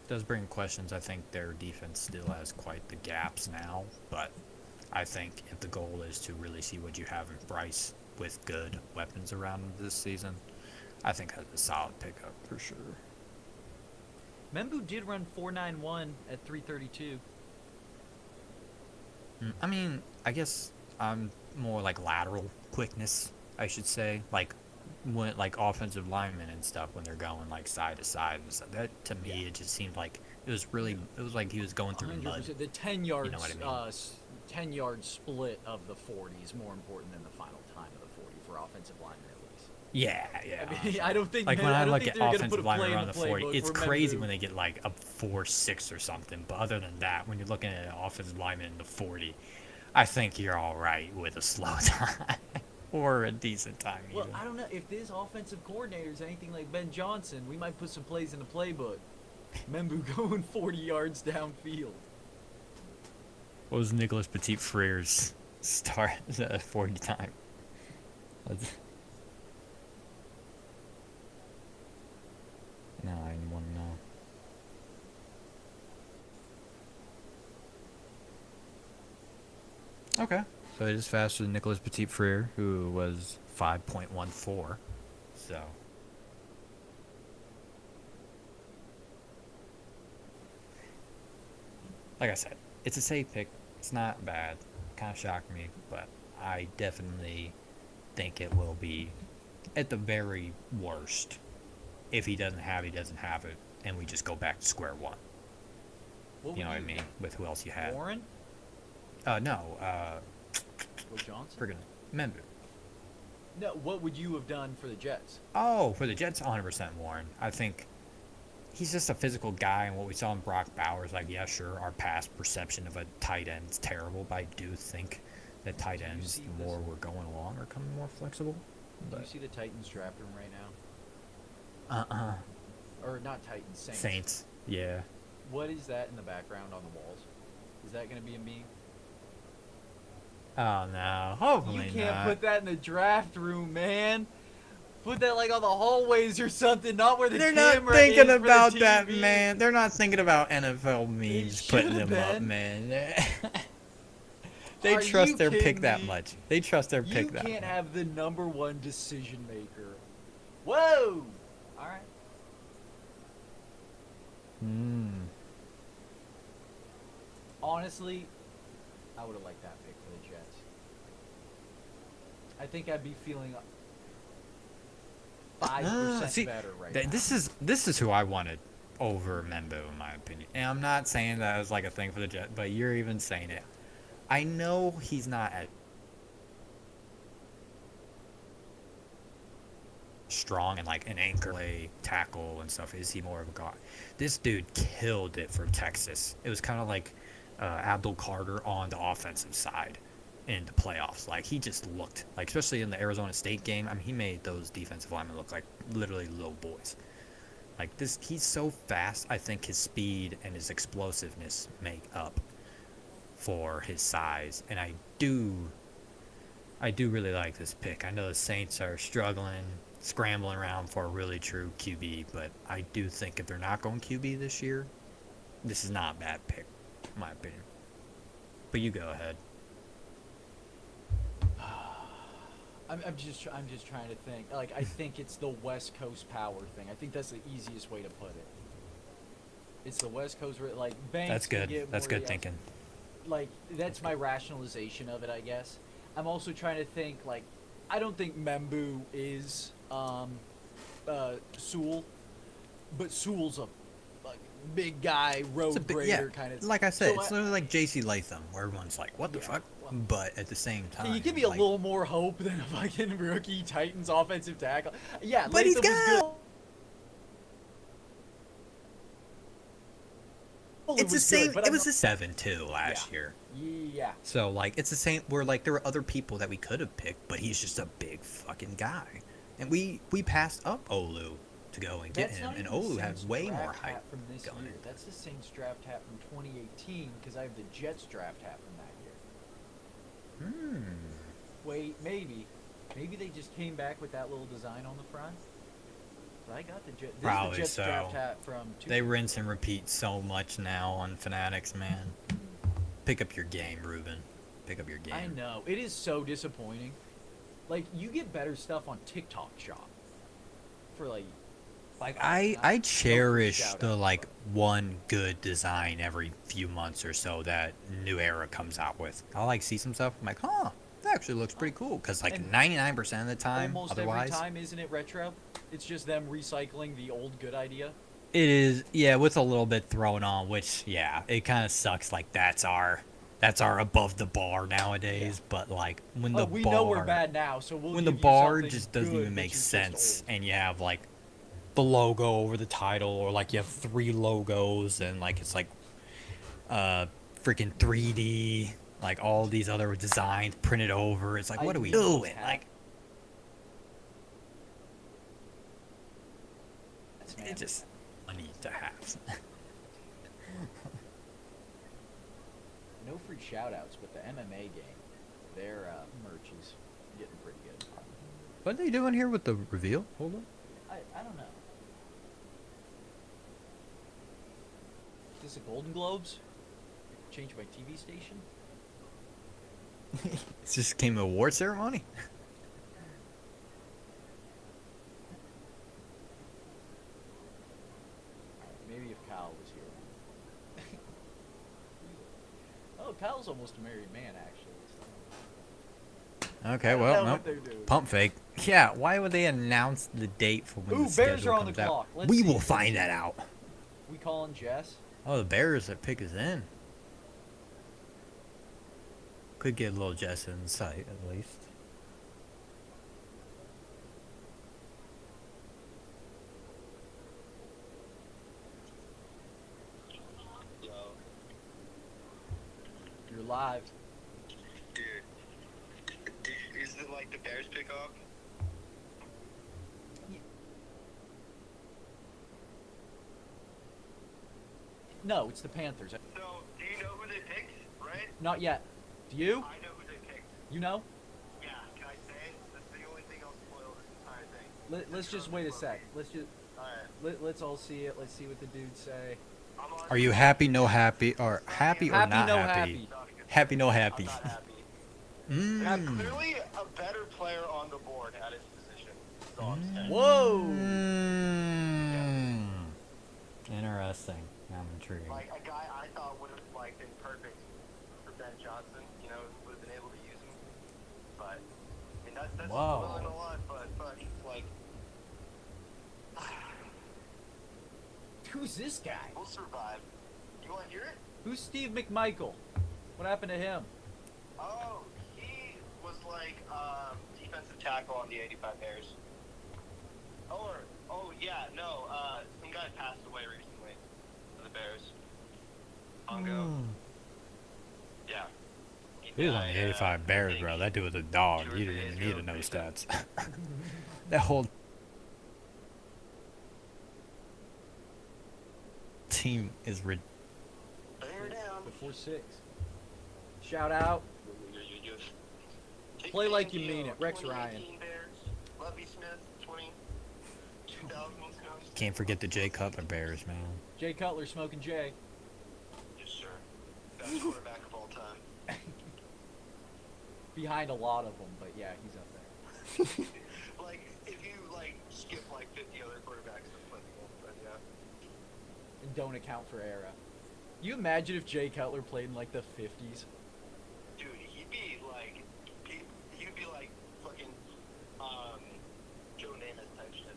S5: Does bring questions. I think their defense still has quite the gaps now, but I think if the goal is to really see what you have in Bryce with good weapons around him this season, I think that's a solid pickup for sure.
S3: Membu did run 4.91 at 332.
S5: I mean, I guess I'm more like lateral quickness, I should say. Like when like offensive linemen and stuff when they're going like side to side and stuff. That to me it just seemed like it was like he was going through mud.
S3: 100%. The 10 yards,
S5: You know what I mean?
S3: 10-yard split of the 40 is more important than the final time of the 40 for offensive linemen at least.
S5: Yeah, yeah.
S3: I mean, I don't think
S5: Like when I look
S3: think
S5: at
S3: they're gonna
S5: offensive
S3: put a
S5: linemen
S3: play in
S5: around the 40,
S3: playbook
S5: it's
S3: for
S5: crazy
S3: Membu.
S5: when they get like a 4.6 or something. But other than that, when you're looking at an offensive lineman in the 40, I think you're all right with a slow time or a decent time.
S3: Well,
S5: even.
S3: I don't know if this offensive coordinator is anything like Ben Johnson. We might put some plays in the playbook. Membu going 40 yards downfield.
S5: What was Nicholas Petit Frere's start 40 time? No, I want to know. Okay. So it is faster than Nicholas Petit Frere, who was 5.14. So. Like I said, it's a safe pick. It's not bad. Kind of shocked me, but I definitely think it will be, at the very worst, if he doesn't have it, and we just go back to square one.
S3: What
S5: You know
S3: would
S5: what I mean? With who else you had.
S3: Warren
S5: No,
S3: or Johnson?
S5: friggin' Membu.
S3: No, what would you have done for the Jets?
S5: Oh, for the Jets, 100% Warren. I think he's just a physical guy, and what we saw in Brock Bowers, like, yeah, sure, our past perception of a tight end is terrible, but I do think that tight ends,
S3: see
S5: the more
S3: this?
S5: we're going along, are coming more flexible.
S3: Do you see the Titans draft room right now? Or not Titans, Saints.
S5: Saints, yeah.
S3: What is that in the background on the walls? Is that going to be a meme?
S5: Oh, no. Hopefully
S3: You can't
S5: not.
S3: put that in the draft room, man. Put that like on the hallways or something, not where the
S5: They're not
S3: camera
S5: thinking
S3: is for the
S5: about that,
S3: TV.
S5: man. They're not thinking about NFL memes, putting
S3: should've
S5: them up,
S3: been.
S5: man. They
S3: Are
S5: trust
S3: you
S5: their pick
S3: kidding
S5: that
S3: me?
S5: much. They trust their
S3: You
S5: pick that
S3: can't
S5: much.
S3: have the number one decision maker. Whoa! All right. Honestly, I would have liked that pick for the Jets. I think I'd be feeling 5%
S5: See,
S3: better right now.
S5: this is who I wanted over Membo, in my opinion. And I'm not saying that as like a thing for the Jet, but you're even saying it. I know he's not as strong and like an anchor play tackle and stuff. Is he more of a guard? This dude killed it for Texas. It was kind of like Abdul Carter on the offensive side in the playoffs. Like he just looked like, especially in the Arizona State game. I mean, he made those defensive linemen look like literally little boys. Like this, he's so fast. I think his speed and his explosiveness make up for his size, and I do really like this pick. I know the Saints are struggling, scrambling around for a really true QB, but I do think if they're not going QB this year, this is not a bad pick, in my opinion. But you go ahead.
S3: I'm just trying to think. Like, I think it's the West Coast power thing. I think that's the easiest way to put it. It's the West Coast, like Banks.
S5: That's
S3: can
S5: good.
S3: get
S5: That's
S3: more,
S5: good
S3: yeah.
S5: thinking.
S3: Like, that's my rationalization of it, I guess. I'm also trying to think, like, I don't think Membu is Sewell, but Sewell's a like big guy, road grader kind of.
S5: Like I said,
S3: So
S5: it's literally like J.C. Latham, where everyone's like, "What the
S3: Yeah,
S5: fuck?"
S3: well-
S5: But at the same time,
S3: Can you give me a
S5: like,
S3: little more hope than a fucking rookie Titans offensive tackle? Yeah,
S5: But he's
S3: Latham was
S5: good.
S3: good. Olu
S5: it's the
S3: was
S5: same.
S3: good, but
S5: It
S3: I'm
S5: was
S3: not-
S5: a 7-2 last
S3: Yeah.
S5: year.
S3: Yeah.
S5: So like it's the same. We're like there were other people that we could have picked, but he's just a big fucking guy, and we passed up Olu to go and get
S3: That's
S5: him,
S3: not
S5: and
S3: even the
S5: Olu had
S3: Saints
S5: way more
S3: draft
S5: hype
S3: hat from this
S5: going
S3: year.
S5: in.
S3: That's the Saints draft hat from 2018 because I have the Jets draft hat from that year. Wait, maybe they just came back with that little design on the front. But I got the Jets. This
S5: Probably
S3: is the Jets
S5: so.
S3: draft hat from.
S5: They rinse and repeat so much now on Fanatics, man. Pick up your game, Ruben. Pick up your game.
S3: I know it is so disappointing. Like you get better stuff on TikTok Shop for like.
S5: Like I cherish
S3: shout
S5: the
S3: out,
S5: like one good design every few months or so that New Era comes out with. I like see some stuff. I'm like, huh, that actually looks pretty cool. Cause like
S3: And
S5: 99% of the time,
S3: Almost
S5: otherwise,
S3: every time, isn't it retro? It's just them recycling the old good idea.
S5: it is. Yeah, with a little bit thrown on, which yeah, it kind of sucks. Like that's our above the bar nowadays. But like when the
S3: we
S5: bar,
S3: know we're bad now, so we'll
S5: when the
S3: give you
S5: bar
S3: something
S5: just doesn't
S3: good,
S5: even
S3: but
S5: make
S3: you're just
S5: sense,
S3: old.
S5: and you have like the logo over the title, or like you have 3 logos, and like it's like freaking 3D, like all these other designs printed over. It's like, what
S3: I
S5: are we
S3: need those
S5: doing?
S3: hats.
S5: Like
S3: That's man.
S5: it just money to have.
S3: No free shoutouts, but the MMA game, their merch is getting pretty good.
S5: What are they doing here with the reveal? Hold on.
S3: I don't know. Is this a Golden Globes? Change my TV station?
S5: It just came to award ceremony.
S3: Maybe if Kyle was here. Oh, Kyle's almost a married man, actually. So.
S5: Okay,
S3: I don't
S5: well,
S3: know
S5: no.
S3: what they're doing.
S5: Pump fake. Yeah, why would they announce the date for when
S3: Ooh,
S5: the
S3: Bears
S5: schedule
S3: are on the
S5: comes out?
S3: clock. Let's
S5: We
S3: see.
S5: will find that out.
S3: We calling Jess?
S5: Oh, the Bears that pick us in. Could get a little Jess in sight, at least.
S3: You're live.
S6: Dude, is it like the Bears pick up?
S3: No, it's the Panthers.
S6: So, do you know who they picked, right?
S3: Not yet. Do you?
S6: I know who they picked.
S3: You know?
S6: Yeah, can I say it? That's the only thing I'll spoil this entire thing.
S3: Let's just wait a sec. Let's just
S6: Alright.
S3: let's all see it. Let's see what the dudes say.
S6: I'm on
S5: Are you happy, no happy, or happy or
S3: Happy,
S5: not
S3: no
S5: happy?
S3: happy.
S6: Not a good
S5: Happy, no
S6: I'm
S5: happy.
S6: not happy.
S5: Mm.
S6: There's clearly a better player on the board at his position. That's all I'm saying.
S3: Whoa!
S5: Mm. Interesting. I'm intrigued.
S6: Like, a guy I thought would have, like, been perfect for Ben Johnson, you know, would have been able to use him. But, I mean, that's
S5: Whoa.
S6: spoiling a lot, but he's like,
S3: Who's this guy?
S6: we'll survive. You want to hear it?
S3: Who's Steve McMichael? What happened to him?
S6: Oh, he was like defensive tackle on the 85 Bears. Oh yeah, no, some guy passed away recently for the Bears. Pongo. Yeah.
S5: He was on the
S6: died,
S5: 85
S6: I
S5: Bears,
S6: think
S5: bro. That dude was a dog.
S6: 2 or
S5: You
S6: 3
S5: didn't
S6: days
S5: even need
S6: ago,
S5: to know
S6: pretty
S5: stats. That whole team is ridiculous.
S6: Bear down.
S3: Before 6. Shout out.
S6: Take
S3: Play
S6: the
S3: like you
S6: deal.
S3: mean it, Rex
S6: 2018
S3: Ryan.
S6: Bears, Lovie Smith, 2000.
S5: Can't forget the Jay Cutler Bears, man.
S3: Jay Cutler smoking Jay.
S6: Yes, sir. Best quarterback of all time.
S3: Behind a lot of them, but yeah, he's up there.
S6: Like, if you, like, skip, like, 50 other quarterbacks that played the game, but yeah.
S3: And don't account for era. You imagine if Jay Cutler played in like the 50s?
S6: Dude, he'd be, like, he'd be, like, fucking, Joe Namath type shit.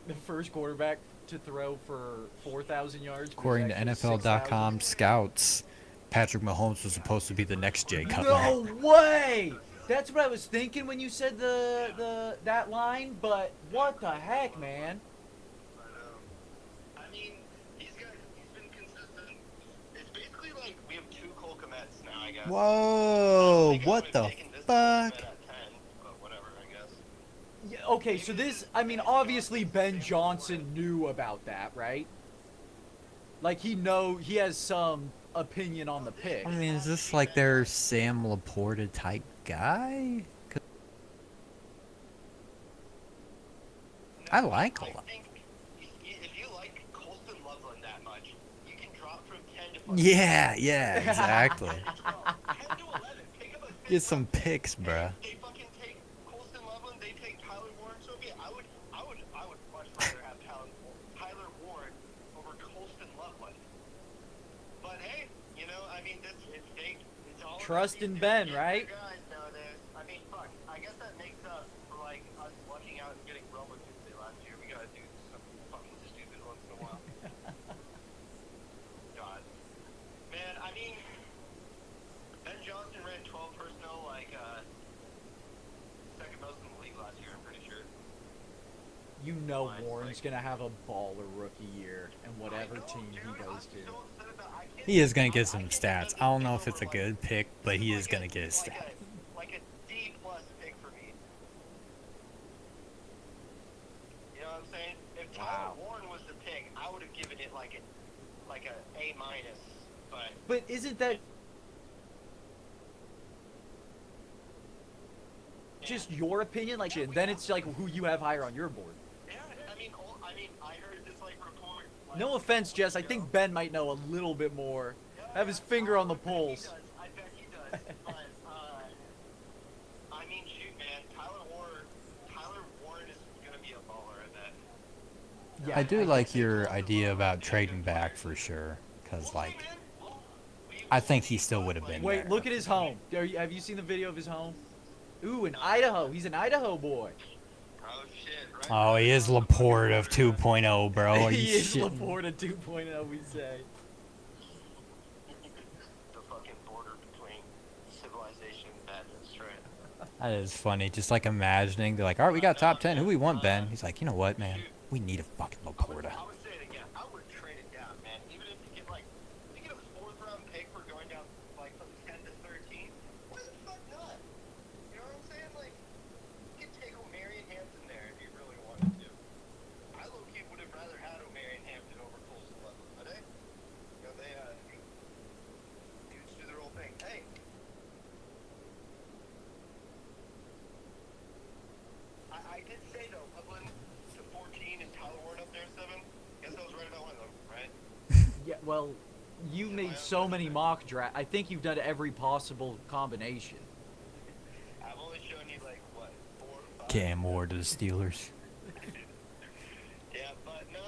S3: The first quarterback to throw for 4,000 yards. but
S5: According to
S3: actually
S5: NFL.com
S3: 6,000.
S5: scouts, Patrick Mahomes was supposed to be the next Jay Cutler.
S3: No way! That's what I was thinking when you said that line, but what the heck, man?
S6: I know. I mean, he's been consistent
S5: Whoa!
S6: think I
S5: What
S6: would've
S5: the
S6: taken this
S5: fuck?
S6: bet at 10, but whatever, I guess.
S3: Yeah, okay, so this, I mean, obviously Ben Johnson knew about that, right? Like he has some opinion on the pick.
S5: I mean, is this like their Sam Laporta type guy? 'Cause I like
S6: I
S5: a lot.
S6: think if you like Colston Loveland that much, you can drop from 10 to fucking
S5: Yeah, exactly.
S6: 12, 10 to 11. Pick up a
S5: Get some picks, bruh.
S6: They fucking take Colston Loveland. They take Tyler Warren. So be it. I would much rather have Tyler Warren over Colston Loveland. But hey, you know, I mean, it's all
S3: Trust
S6: about
S3: in
S6: these
S3: Ben,
S6: different
S3: right?
S6: guys nowadays. I mean, fuck. I guess that makes up for like us lucking out and getting Roman Tuesday last year. We gotta do something fucking stupid once in a while. God, man. I mean, Ben Johnson ran 12 personnel like second most in the league last year. I'm pretty sure.
S3: You know Warren's gonna have a baller rookie year, and whatever team he goes to.
S5: He is gonna get some stats. I don't know if it's a good pick, but he is gonna get his
S6: like
S5: stats.
S6: like a D plus pick for me. You know what I'm saying? If Tyler Warren was the pick, I would have given it like a A minus. But
S3: Isn't that just your opinion? Like, then it's like who you have higher on your board.
S6: yeah, I heard this like report. Like,
S3: No offense, Jess. I think Ben might know a little bit more. Have his finger on the pulse.
S6: I bet he does. But I mean, shoot, man, Tyler Warren is gonna be a baller at that.
S3: Yeah,
S5: I do like your idea about trading back for sure, cause like I think he still would have been
S3: Wait,
S5: there.
S3: look at his home. Have you seen the video of his home? Ooh, in Idaho. He's an Idaho boy.
S6: Oh shit! Right.
S5: Oh, he is Laporte of 2.0, bro. Are
S3: He
S5: you
S3: is
S5: shitting?
S3: Laporta 2.0, we say.
S6: The fucking border between civilization and madness, right?
S5: That is funny. Just like imagining, they're like, all right, we got top 10. Who we want, Ben? He's like, you know what, man? We need a fucking Laporta.
S6: I would say it again. I would trade it down, man. Even if you get like, if you get a fourth round pick for going down like from 10 to 13, why the fuck not? You know what I'm saying? Like, you could take O'Marion Hampton there if you really wanted to. I low-key would have rather had O'Marion Hampton over Colston Loveland, but hey, you know, they dudes do their own thing. Hey. I did say though, Loveland to 14 and Tyler Warren up there 7. Guess I was right about one of them, right?
S3: Yeah, well, you made so many mock draft. I think you've done every possible combination.
S6: I've only shown you like what 4 or 5.
S5: Cam Ward to the Steelers.
S6: Yeah, but no.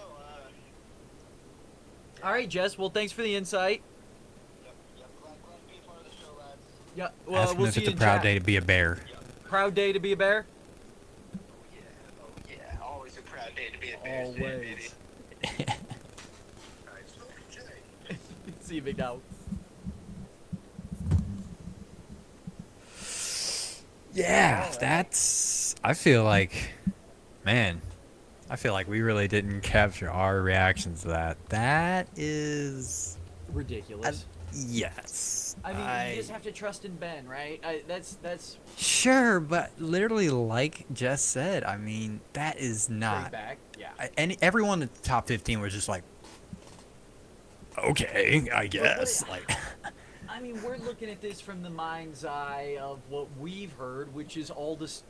S3: All right, Jess. Well, thanks for the insight.
S6: Yep. Glad to be a part of the show, lads.
S3: Yeah. Well,
S5: Ask him
S3: we'll
S5: if
S3: see
S5: it's
S3: you
S5: a
S3: in
S5: proud
S3: chat.
S5: day to be a Bear.
S3: Proud day to be a bear.
S6: Oh yeah. Always a proud day to be a Bears fan, baby.
S3: Always.
S6: Alright, so Jay.
S3: See you, big dog.
S5: Yeah, that's. I feel like, man, I feel like we really didn't capture our reactions to that. That is.
S3: Ridiculous.
S5: Yes.
S3: I mean, you just have to trust in Ben, right? That's
S5: Sure, but literally, like Jess said, I mean, that is
S3: straight
S5: not.
S3: back. Yeah.
S5: And everyone in the top 15 was just like, okay, I guess. Like,
S3: I mean, we're looking at this from the mind's eye of what we've heard, which is all this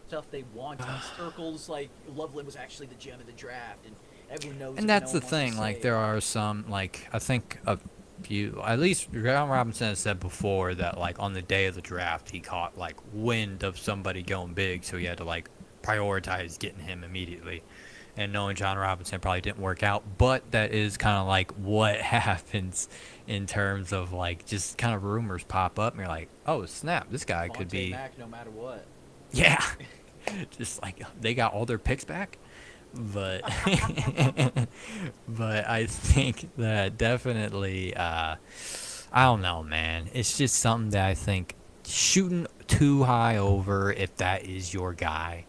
S3: stuff they want. Circles like Loveland was actually the gem of the draft, and everyone knows. it,
S5: and
S3: but
S5: that's
S3: no
S5: the
S3: one wants to
S5: thing. Like,
S3: say
S5: there
S3: it.
S5: are some, like, I think a few, at least John Robinson has said before that, like, on the day of the draft, he caught, like, wind of somebody going big, so he had to, like, prioritize getting him immediately. And knowing John Robinson probably didn't work out, but that is kind of like what happens in terms of, like, just kind of rumors pop up, and you're like, oh, snap, this guy could
S3: Vontae
S5: be.
S3: Mack, no matter what.
S5: Yeah. Just like they got all their picks back. But but I think that definitely I don't know, man. It's just something that I think shooting too high over, if that is your guy,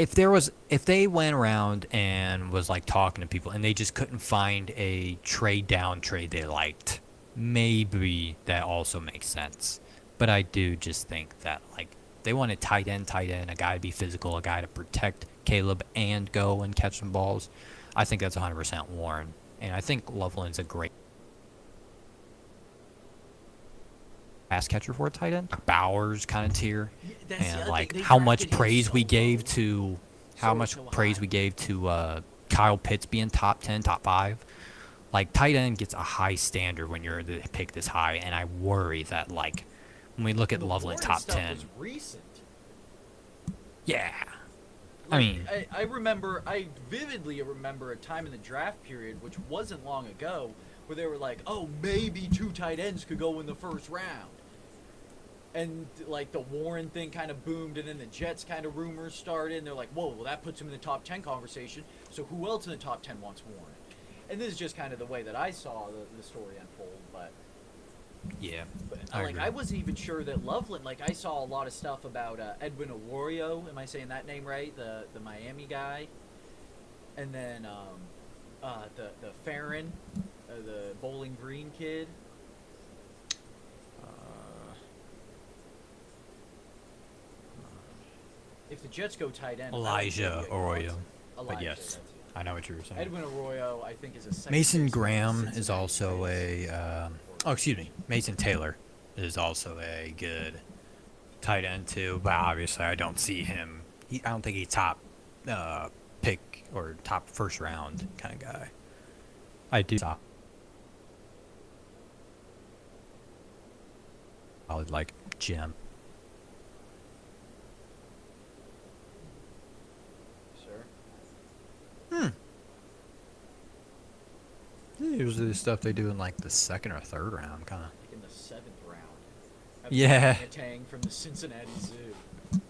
S2: if they went around and was like talking to people and they just couldn't find a trade down trade they liked, maybe that also makes sense. But I do just think that like they want a tight end, a guy to be physical, a guy to protect Caleb and go and catch some balls. I think that's 100% Warren, and I think Loveland's a great pass catcher for a tight end. Bowers kind of tier,
S3: That's the
S2: and
S3: other
S2: like
S3: thing, they
S2: how much
S3: drafted him
S2: praise
S3: so
S2: we
S3: low.
S2: gave to
S3: So high.
S2: Kyle Pitts being top 10, top 5. Like tight end gets a high standard when you're the pick this high, and I worry that like when we look at
S3: The
S2: Loveland
S3: Warren
S2: top
S3: stuff
S2: 10,
S3: was recent.
S2: yeah. I
S3: Like,
S2: mean,
S3: I vividly remember a time in the draft period, which wasn't long ago, where they were like, oh, maybe 2 tight ends could go in the first round. And, like, the Warren thing kind of boomed, and then the Jets kind of rumors started, and they're like, whoa, well, that puts him in the top 10 conversation, so who else in the top 10 wants Warren? And this is just kind of the way that I saw the story unfold, but...
S2: yeah.
S3: I
S2: agree.
S3: wasn't even sure that Loveland. Like, I saw a lot of stuff about Edwin Arroyo. Am I saying that name right? The Miami guy, and then the Farron, the Bowling Green kid. If the Jets go tight end,
S2: Elijah Arroyo.
S3: Elijah,
S2: But yes,
S3: that's it.
S2: I know what you were saying.
S3: Edwin Arroyo, I think, is a second
S2: Mason
S3: baseman for the
S2: Graham is
S3: Cincinnati
S2: also
S3: Reds.
S2: excuse me. Mason Taylor is also a good tight end too, but obviously I don't see him. I don't think he's top pick or top first round kind of guy. I do. I would like Jim.
S3: Sure.
S2: Usually the stuff they do in like the second or third round, kind of.
S3: In the 7th round.
S2: Yeah.
S3: Tang from the Cincinnati Zoo.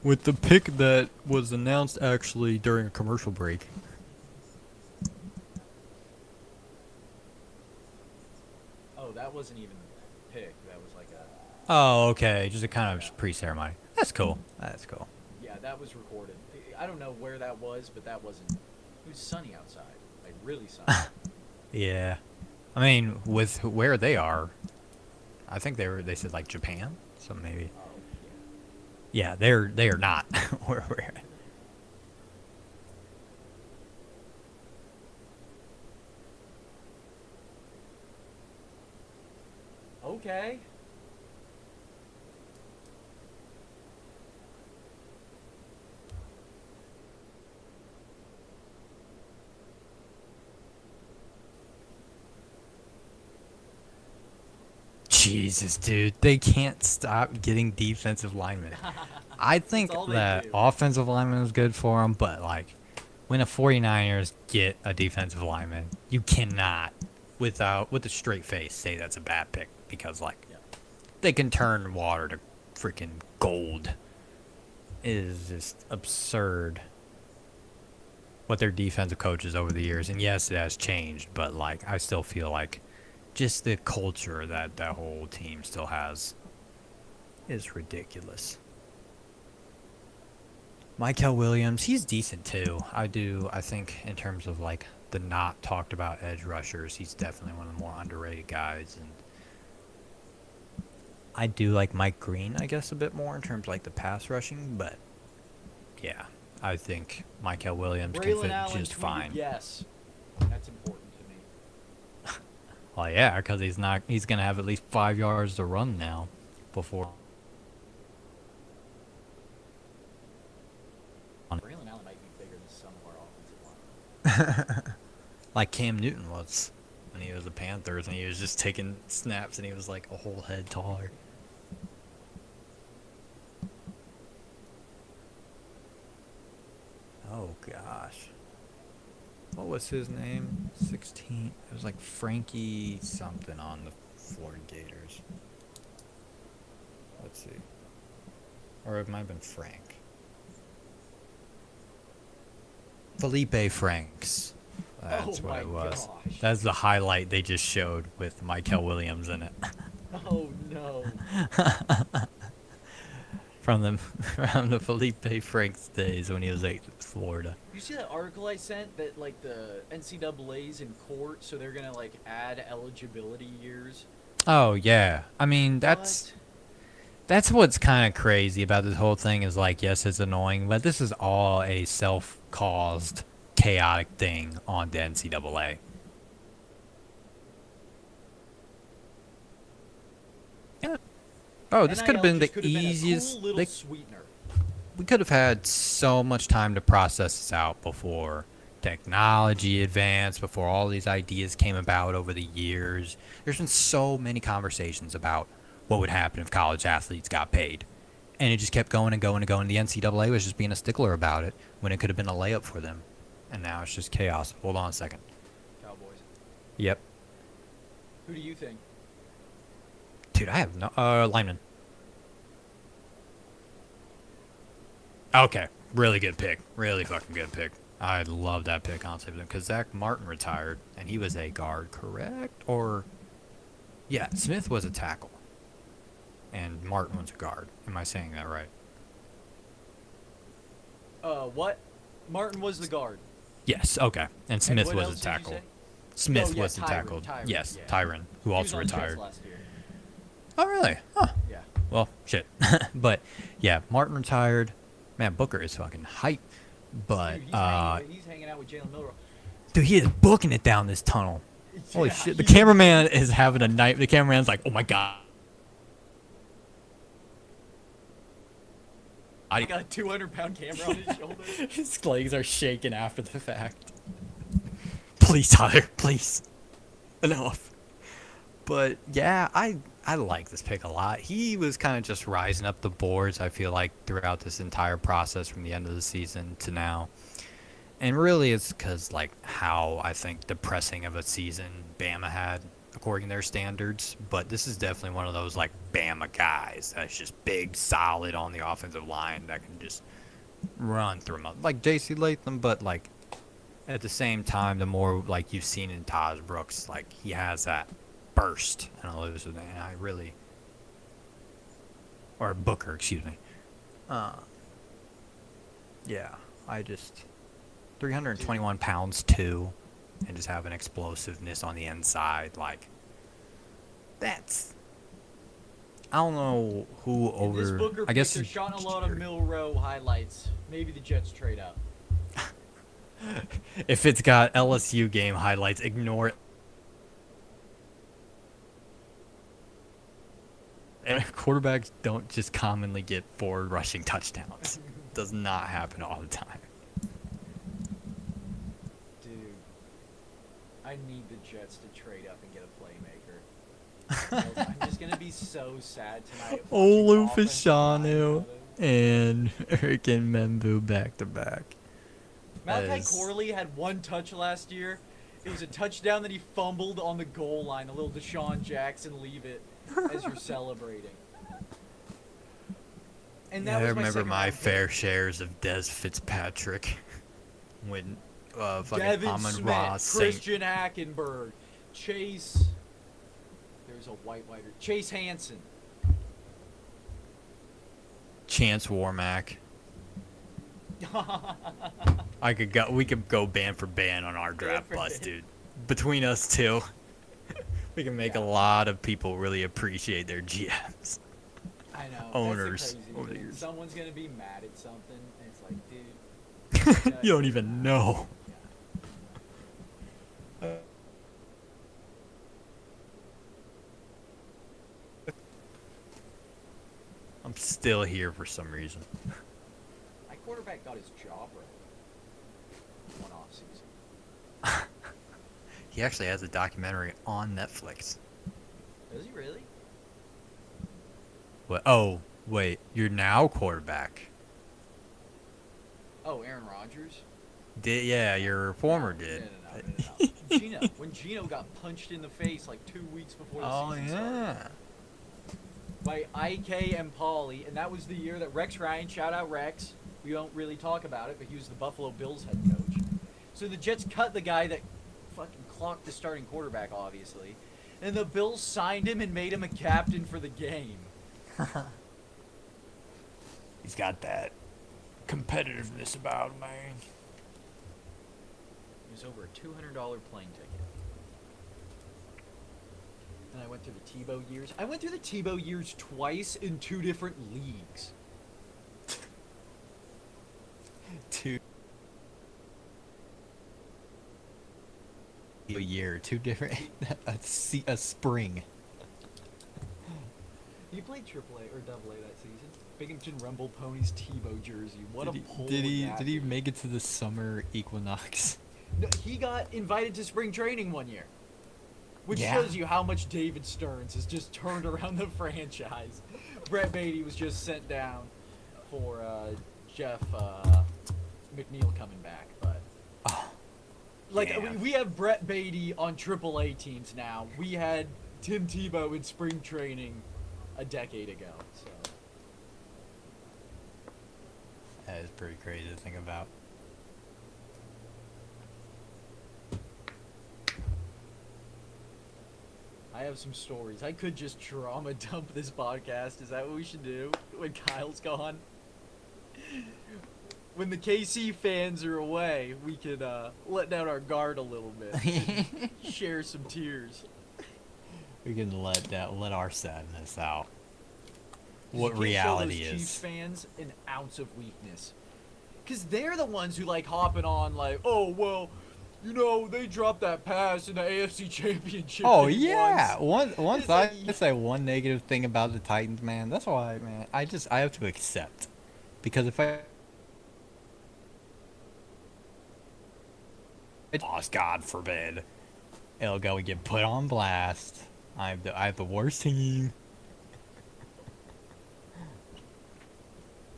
S2: With the pick that was announced actually during a commercial break.
S3: Oh, that wasn't even a pick. That was like a.
S2: Oh, okay. Just a kind of pre-ceremony. That's cool. That's cool.
S3: Yeah, that was recorded. I don't know where that was, but that wasn't. It was sunny outside. Like, really sunny.
S2: Yeah. I mean, with where they are, I think they said like Japan, so maybe.
S3: Oh,
S2: Yeah, they are not where we're at.
S3: yeah. Okay.
S2: Jesus, dude, they can't stop getting defensive linemen. I think
S3: all they
S2: that
S3: do.
S2: offensive lineman is good for them, but like when the 49ers get a defensive lineman, you cannot, with a straight face, say that's a bad pick because like
S3: Yeah.
S2: they can turn water to freaking gold. It is just absurd what their defensive coaches over the years, and yes, it has changed, but like I still feel like just the culture that that whole team still has is ridiculous. Michael Williams, he's decent too. I think in terms of like the not talked about edge rushers, he's definitely one of the more underrated guys. And I do like Mike Green, I guess, a bit more in terms of like the pass rushing, but yeah, I think Michael Williams can
S3: Braylon
S2: fit
S3: Allen
S2: just
S3: tweeted
S2: fine.
S3: yes. That's important to me.
S2: Well, yeah, because he's going to have at least 5 yards to run now before.
S3: Braylon Allen might be bigger than some of our offensive line.
S2: Like Cam Newton was when he was the Panthers and he was just taking snaps and he was like a whole head taller. Oh, gosh. What was his name? 16. It was like Frankie something on the Florida Gators. Let's see. Or it might have been Frank. Felipe Franks. That's
S3: Oh
S2: what it
S3: my
S2: was.
S3: gosh.
S2: That's the highlight they just showed with Michael Williams in it.
S3: Oh no.
S2: from the Felipe Franks days when he was at Florida.
S3: You see that article I sent that like the NCAA's in court, so they're gonna like add eligibility years.
S2: Oh yeah, I mean that's what's kind of crazy about this whole thing is like, yes, it's annoying, but this is all a self-caused chaotic thing on the NCAA. Yeah. Oh, this could have been the easiest.
S3: Cool little sweetener.
S2: We could have had so much time to process this out before technology advanced, before all these ideas came about over the years. There's been so many conversations about what would happen if college athletes got paid. And it just kept going and going and going. The NCAA was just being a stickler about it when it could have been a layup for them. And now it's just chaos. Hold on a second.
S3: Cowboys.
S2: Yep.
S3: Who do you think?
S2: Dude, I have no... lineman. Okay. Really good pick. Really fucking good pick. I love that pick, honestly, because Zach Martin retired, and he was a guard, correct? Or... Yeah, Smith was a tackle. And Martin was a guard. Am I saying that right?
S3: What? Martin was the guard.
S2: Yes, okay. And Smith
S3: what
S2: was
S3: else
S2: a
S3: did you
S2: tackle.
S3: say?
S2: Smith
S3: Oh, yeah,
S2: was the
S3: Tyron,
S2: tackle.
S3: Tyron,
S2: Yes,
S3: yeah.
S2: Tyron, who
S3: He was
S2: also
S3: on Jets
S2: retired.
S3: last year.
S2: Oh, really? Huh.
S3: Yeah.
S2: Well, shit. But, yeah, Martin retired. Man, Booker is fucking hype. But,
S3: Dude, he's hanging out with Jalen Milrow.
S2: dude, he is booking it down this tunnel. Holy
S3: Yeah,
S2: shit. The
S3: he-
S2: cameraman is having a night. The cameraman's like, oh my god.
S3: I got a 200-pound camera on his shoulder.
S2: His legs are shaking after the fact. Please, Tyler, please. Enough. But yeah, I like this pick a lot. He was kind of just rising up the boards, I feel like, throughout this entire process from the end of the season to now. And really it's because, like, how I think depressing of a season Bama had, according to their standards. But this is definitely one of those, like, Bama guys that's just big, solid on the offensive line that can just run through them. Like J.C. Latham, but, like, at the same time, the more, like, you've seen in Taj Brooks, like, he has that burst. And I really... Or Booker, excuse me. Yeah, I just... 321 pounds, too. And just have an explosiveness on the inside. Like, that's... I don't know who over...
S3: This Booker
S2: I guess...
S3: they're shot a lot of Milrow highlights. Maybe the Jets trade up.
S2: If it's got LSU game highlights, ignore it. And quarterbacks don't just commonly get forward rushing touchdowns. Does not happen all the time.
S3: Dude, I need the Jets to trade up and get a playmaker. Else I'm just gonna be so sad tonight.
S2: Olu
S3: watching offensive line
S2: Fashanu
S3: of it.
S2: and freaking Membu back to back.
S3: Malachi
S2: That is-
S3: Corley had one touch last year. It was a touchdown that he fumbled on the goal line. A little Deshaun Jackson leave it as you're celebrating. And that
S2: I
S3: was
S2: remember
S3: second
S2: my
S3: round
S2: fair
S3: pick.
S2: shares of Des Fitzpatrick when fucking
S3: Devin
S2: Amon
S3: Smith,
S2: Ross St.
S3: Christian Hackenberg, Chase. There's a white wider. Chase Hansen.
S2: Chance Warmack. We could go band for band on our draft
S3: for
S2: bus,
S3: band.
S2: dude. Between us two, we can make a lot of people really appreciate their GMs.
S3: I know.
S2: Owners
S3: That's the crazy
S2: over the
S3: thing.
S2: years.
S3: Someone's gonna be mad at something, and it's like, dude.
S2: You don't even know. I'm still here for some reason.
S3: My quarterback got his job right. One off season.
S2: He actually has a documentary on Netflix.
S3: Does he really?
S2: What? Oh, wait. You're now quarterback.
S3: Oh, Aaron Rodgers.
S2: Yeah, your former
S3: No,
S2: did.
S3: No. Gino. When Gino got punched in the face like 2 weeks before the
S2: Oh
S3: season started.
S2: yeah.
S3: By IK and Pauly, and that was the year that Rex Ryan, shout out Rex, we don't really talk about it, but he was the Buffalo Bills head coach. So the Jets cut the guy that fucking clocked the starting quarterback, obviously, and the Bills signed him and made him a captain for the game.
S5: He's got that competitiveness about him, man.
S3: It was over a $200 plane ticket. And I went through the Tebow years. I went through the Tebow years twice in 2 different leagues.
S5: Two a year, 2 different a spring.
S3: He played AAA or AA that season. Binghamton Rumble Ponies Tebow jersey. What
S5: Did
S3: a
S5: he,
S3: pull!
S5: did he
S3: would that
S5: did he
S3: be?
S5: make it to the summer equinox?
S3: No, he got invited to spring training one year, which
S5: Yeah.
S3: shows you how much David Stearns has just turned around the franchise. Brett Beatty was just sent down for Jeff McNeil coming back, but like
S5: yeah.
S3: we have Brett Beatty on AAA teams now. We had Tim Tebow in spring training a decade ago. So
S5: That is pretty crazy to think about.
S3: I have some stories. I could just trauma dump this podcast. Is that what we should do when Kyle's gone? When the KC fans are away, we could let down our guard a little bit. Share some tears.
S5: We can let our sadness out.
S3: 'Cause
S5: What
S3: you can't show
S5: reality
S3: those Chiefs
S5: is.
S3: fans an ounce of weakness. Because they're the ones who like hopping on like, oh, well, you know, they dropped that pass in the AFC Championship.
S5: Oh
S3: game
S5: yeah,
S3: once."
S5: once
S3: It's
S5: I
S3: like-
S5: say one negative thing about the Titans, man. That's why, man. I have to accept, because if I lost, God forbid, it'll go and get put on blast. I have the worst team.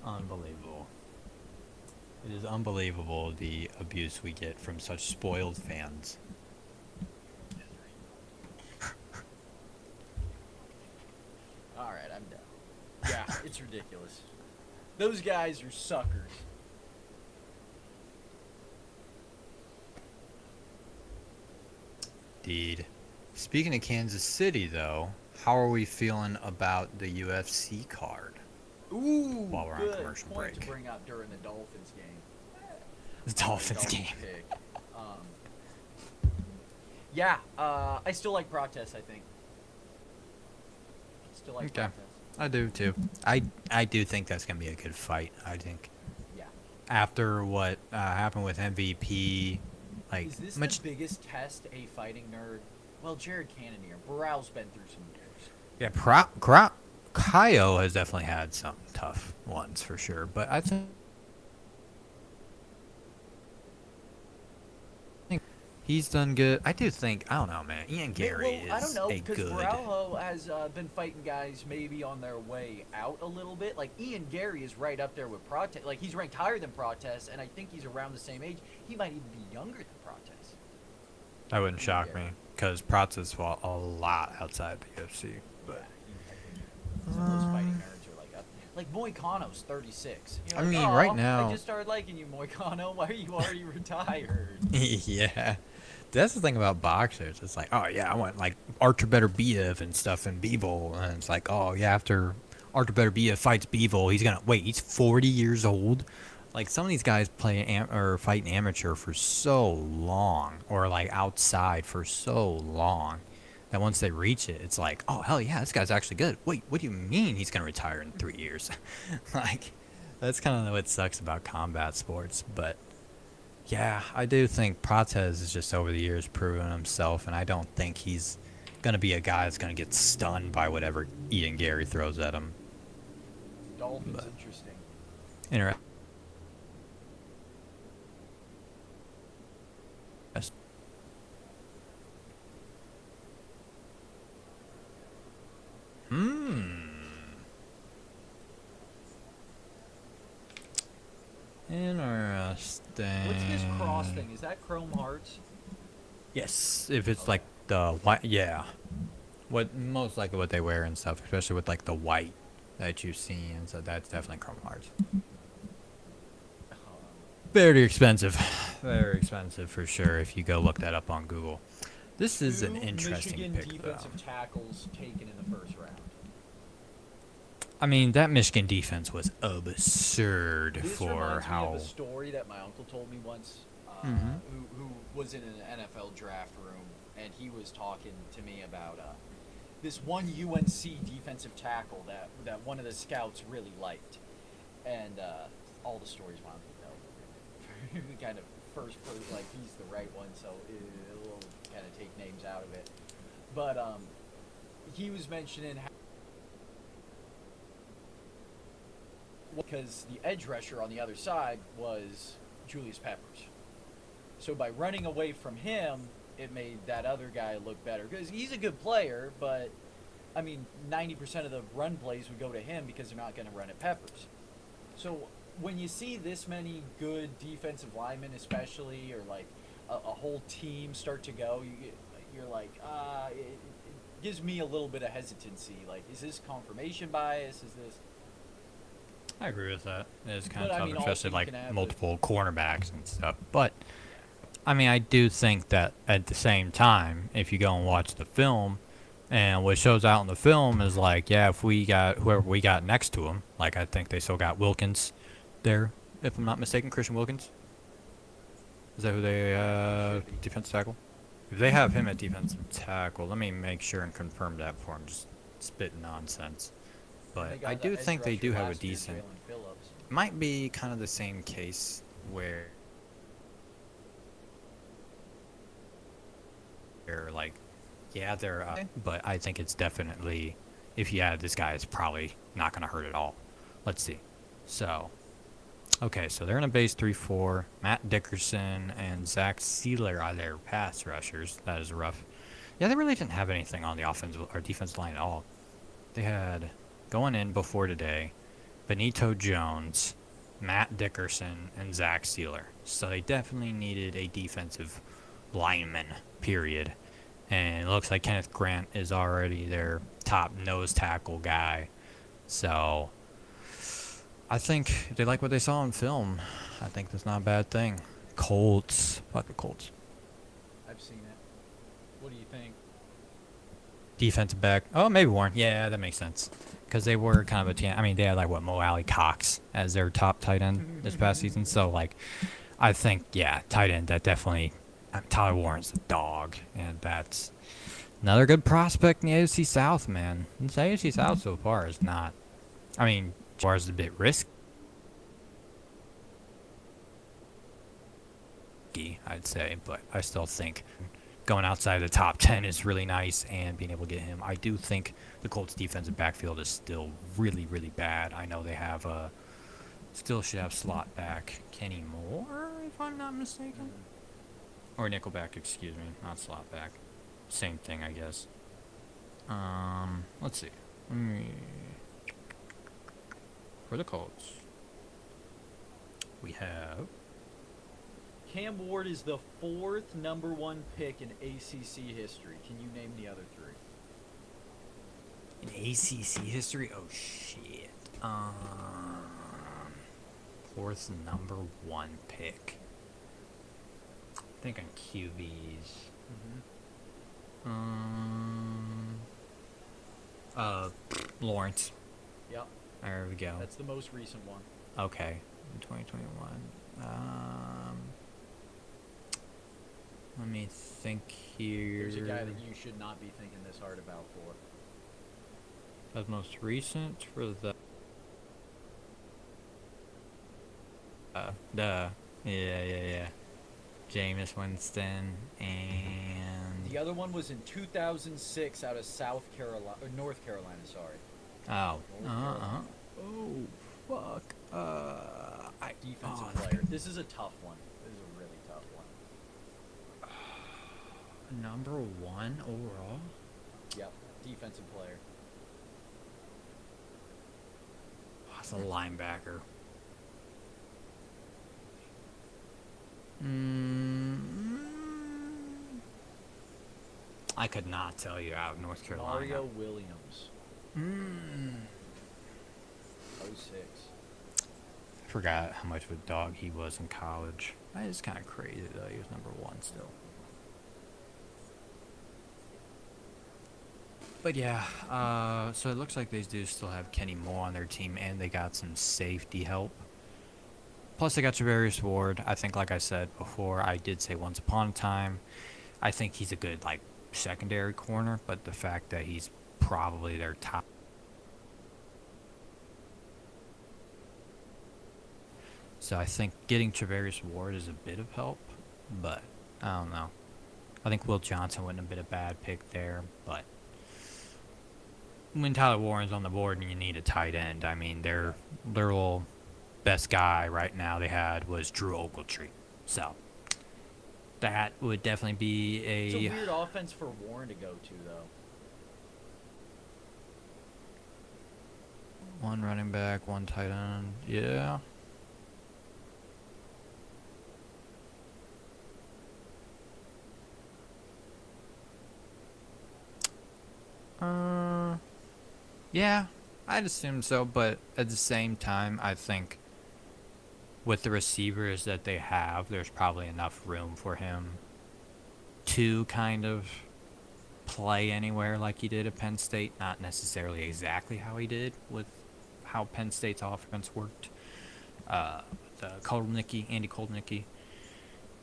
S5: Unbelievable. It is unbelievable the abuse we get from such spoiled fans.
S3: All right, I'm done. Yeah, it's ridiculous. Those guys are suckers.
S5: Indeed. Speaking of Kansas City, though, how are we feeling about the UFC card?
S3: Ooh,
S5: While we're on
S3: good
S5: commercial
S3: point to
S5: break.
S3: bring up during the Dolphins game.
S5: The Dolphins game.
S3: pick. Yeah, I still like Protest, I think. Still like
S5: Okay.
S3: Protest.
S5: I do too. I do think that's gonna be a good fight. I think
S3: Yeah.
S5: after what happened with MVP, like
S3: Is this
S5: much.
S3: the biggest test a fighting nerd? Well, Jared Cannonier. Burrell's been through some years.
S5: Yeah, Kaio has definitely had some tough ones for sure, but I think he's done good. I do think, I don't know, man. Ian Gary
S3: well, I don't
S5: is
S3: know,
S5: a
S3: because
S5: good.
S3: Burrell has been fighting guys maybe on their way out a little bit. Like, Ian Gary is right up there with Protest. Like, he's ranked higher than Protest, and I think he's around the same age. He might even be younger than Protest.
S5: That wouldn't shock
S3: Yeah.
S5: me, because Protez fought a lot outside the UFC. But
S3: Some of those fighting nerds are like up. Like Moicano's 36. You're
S5: I
S3: like,
S5: mean,
S3: "Aw,
S5: right now-
S3: I just started liking you, Moicano. Why are you already retired?
S5: yeah, that's the thing about boxers. It's like, oh yeah, I want like Artur Beterbiev and stuff in Bivol, and it's like, oh yeah, after Artur Beterbiev fights Bivol, he's gonna wait. He's 40 years old. Like some of these guys play or fight amateur for so long, or like outside for so long, that once they reach it, it's like, oh hell yeah, this guy's actually good. Wait, what do you mean he's gonna retire in 3 years? Like, that's kind of what sucks about combat sports. But yeah, I do think Protez is just over the years proven himself, and I don't think he's gonna be a guy that's gonna get stunned by whatever Ian Gary throws at him.
S3: Dolphins,
S5: But-
S3: interesting.
S5: Interesting. Interesting.
S3: What's this cross thing? Is that Chrome Hearts?
S5: Yes, if it's like the white, yeah. What most likely what they wear and stuff, especially with like the white that you see, and so that's definitely Chrome Hearts. Very expensive, very expensive for sure. If you go look that up on Google, this is an
S3: Two
S5: interesting
S3: Michigan
S5: pick though.
S3: defensive tackles taken in the first round.
S2: I mean, that Michigan defense was absurd
S3: This
S2: for
S3: reminds me
S2: how.
S3: of a story that my uncle told me once,
S2: Mhm.
S3: who was in an NFL draft room, and he was talking to me about this one UNC defensive tackle that one of the scouts really liked, and all the stories my uncle tells, kind of first person, like he's the right one, so it'll kind of take names out of it, but he was mentioning how. Because the edge rusher on the other side was Julius Peppers. So by running away from him, it made that other guy look better. Because he's a good player, but, I mean, 90% of the run plays would go to him because they're not going to run at Peppers. So when you see this many good defensive linemen, especially, or like a whole team start to go, you're like, it gives me a little bit of hesitancy. Like, is this confirmation bias? Is this...
S2: I agree with that. It's kind
S3: But,
S2: of
S3: I
S2: tough,
S3: mean,
S2: especially
S3: also you
S2: like
S3: can have
S2: multiple cornerbacks and stuff. But I mean, I do think that at the same time, if you go and watch the film, and what shows out in the film is like, yeah, if we got whoever we got next to him, like I think they still got Wilkins there, if I'm not mistaken, Christian Wilkins. Is that who they defensive tackle? If they have him at defensive tackle, let me make sure and confirm that before I'm just spitting nonsense.
S3: They
S2: But
S3: got
S2: I
S3: the
S2: do
S3: edge
S2: think they
S3: rusher
S2: do have a
S3: last year,
S2: decent.
S3: Jalen Phillips.
S2: Might be kind of the same case where they're like, yeah, they're, but I think it's definitely, if you add this guy, it's probably not going to hurt at all. Let's see. So, okay, so they're in a base 3-4. Matt Dickerson and Zach Sealer are their pass rushers. That is rough. Yeah, they really didn't have anything on the offensive or defensive line at all. They had, going in before today, Benito Jones, Matt Dickerson, and Zach Sealer. So they definitely needed a defensive lineman, period. And it looks like Kenneth Grant is already their top nose tackle guy. So I think if they like what they saw on film, I think that's not a bad thing. Colts. Fuck the Colts.
S3: I've seen it. What do you think?
S2: Defensive back. Oh, maybe Warren. Yeah, that makes sense. Because they were kind of a team. I mean, they had like what, Mo Alley Cox as their top tight end this past season. So like, I think tight end that definitely. Tyler Warren's the dog, and that's another good prospect in the AFC South, man. This AFC South so far is not. I mean, as far as a bit risky, I'd say, but I still think going outside the top 10 is really nice, and being able to get him. I do think the Colts' defensive backfield is still really, really bad. I know they have still should have slot back Kenny Moore, if I'm not mistaken. Or nickelback, excuse me, not slot back. Same thing, I guess. Let's see. For the Colts, we have
S3: Cam Ward is the 4th #1 pick in ACC history. Can you name the other 3?
S2: in ACC history. Oh shit. 4th #1 pick. I think on QBs. Lawrence.
S3: Yep,
S2: There we go.
S3: that's the most recent one.
S2: Okay, in 2021. Let me think here.
S3: There's a guy that you should not be thinking this hard about for.
S2: That's most recent for the. Yeah. Jameis Winston and.
S3: The other one was in 2006 out of South Carolina, or North Carolina, sorry.
S2: Oh.
S3: North Carolina.
S2: Oh, fuck.
S3: Defensive player. This is a tough one. This is a really tough one.
S2: Number 1 overall.
S3: Yep, defensive player.
S2: That's a linebacker. I could not tell you out of North Carolina.
S3: Mario Williams. 06.
S2: I forgot how much of a dog he was in college. That is kind of crazy though. He was number 1 still.
S5: But yeah, so it looks like they do still have Kenny Moore on their team, and they got some safety help. Plus, they got Javarius Ward. I think, like I said before, I did say once upon a time, I think he's a good like secondary corner. But the fact that he's probably their top, so I think getting Javarius Ward is a bit of help. But I don't know. I think Will Johnson wouldn't have been a bad pick there, but when Tyler Warren's on the board and you need a tight end, I mean, their little best guy right now they had was Drew Ogletree. So that would definitely be
S3: It's a
S5: a
S3: weird offense for Warren to go to, though.
S5: one running back, one tight end. Yeah. Yeah, I'd assume so, but at the same time, I think with the receivers that they have, there's probably enough room for him to kind of play anywhere like he did at Penn State. Not necessarily exactly how he did with how Penn State's offense worked. The Andy Koldnicki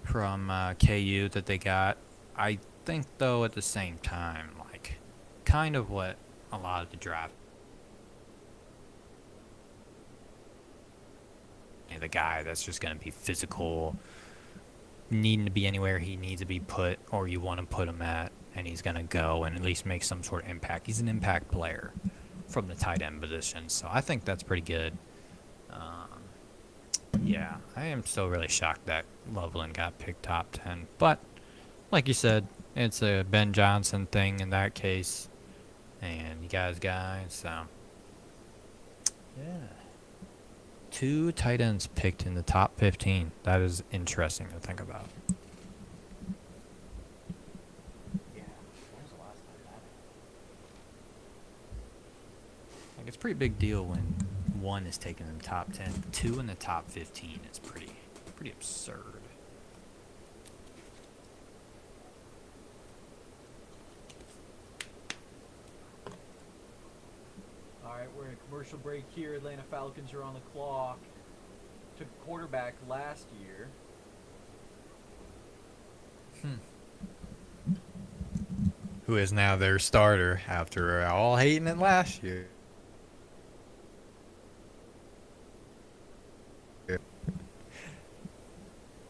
S5: from KU that they got. I think, though, at the same time, like, kind of what a lot of the draft. The guy that's just going to be physical, needing to be anywhere he needs to be put, or you want to put him at, and he's going to go and at least make some sort of impact. He's an impact player from the tight end position, so I think that's pretty good. Yeah, I am still really shocked that Loveland got picked top 10, but like you said, it's a Ben Johnson thing in that case, and you guys, so yeah. 2 tight ends picked in the top 15. That is interesting to think about.
S3: Yeah. When was the last time that happened?
S5: Like, it's a pretty big deal when 1 is taken in the top 10. 2 in the top 15 is pretty absurd.
S3: All right, we're in a commercial break here. Atlanta Falcons are on the clock. Took a quarterback last year.
S5: Who is now their starter after all hating it last year.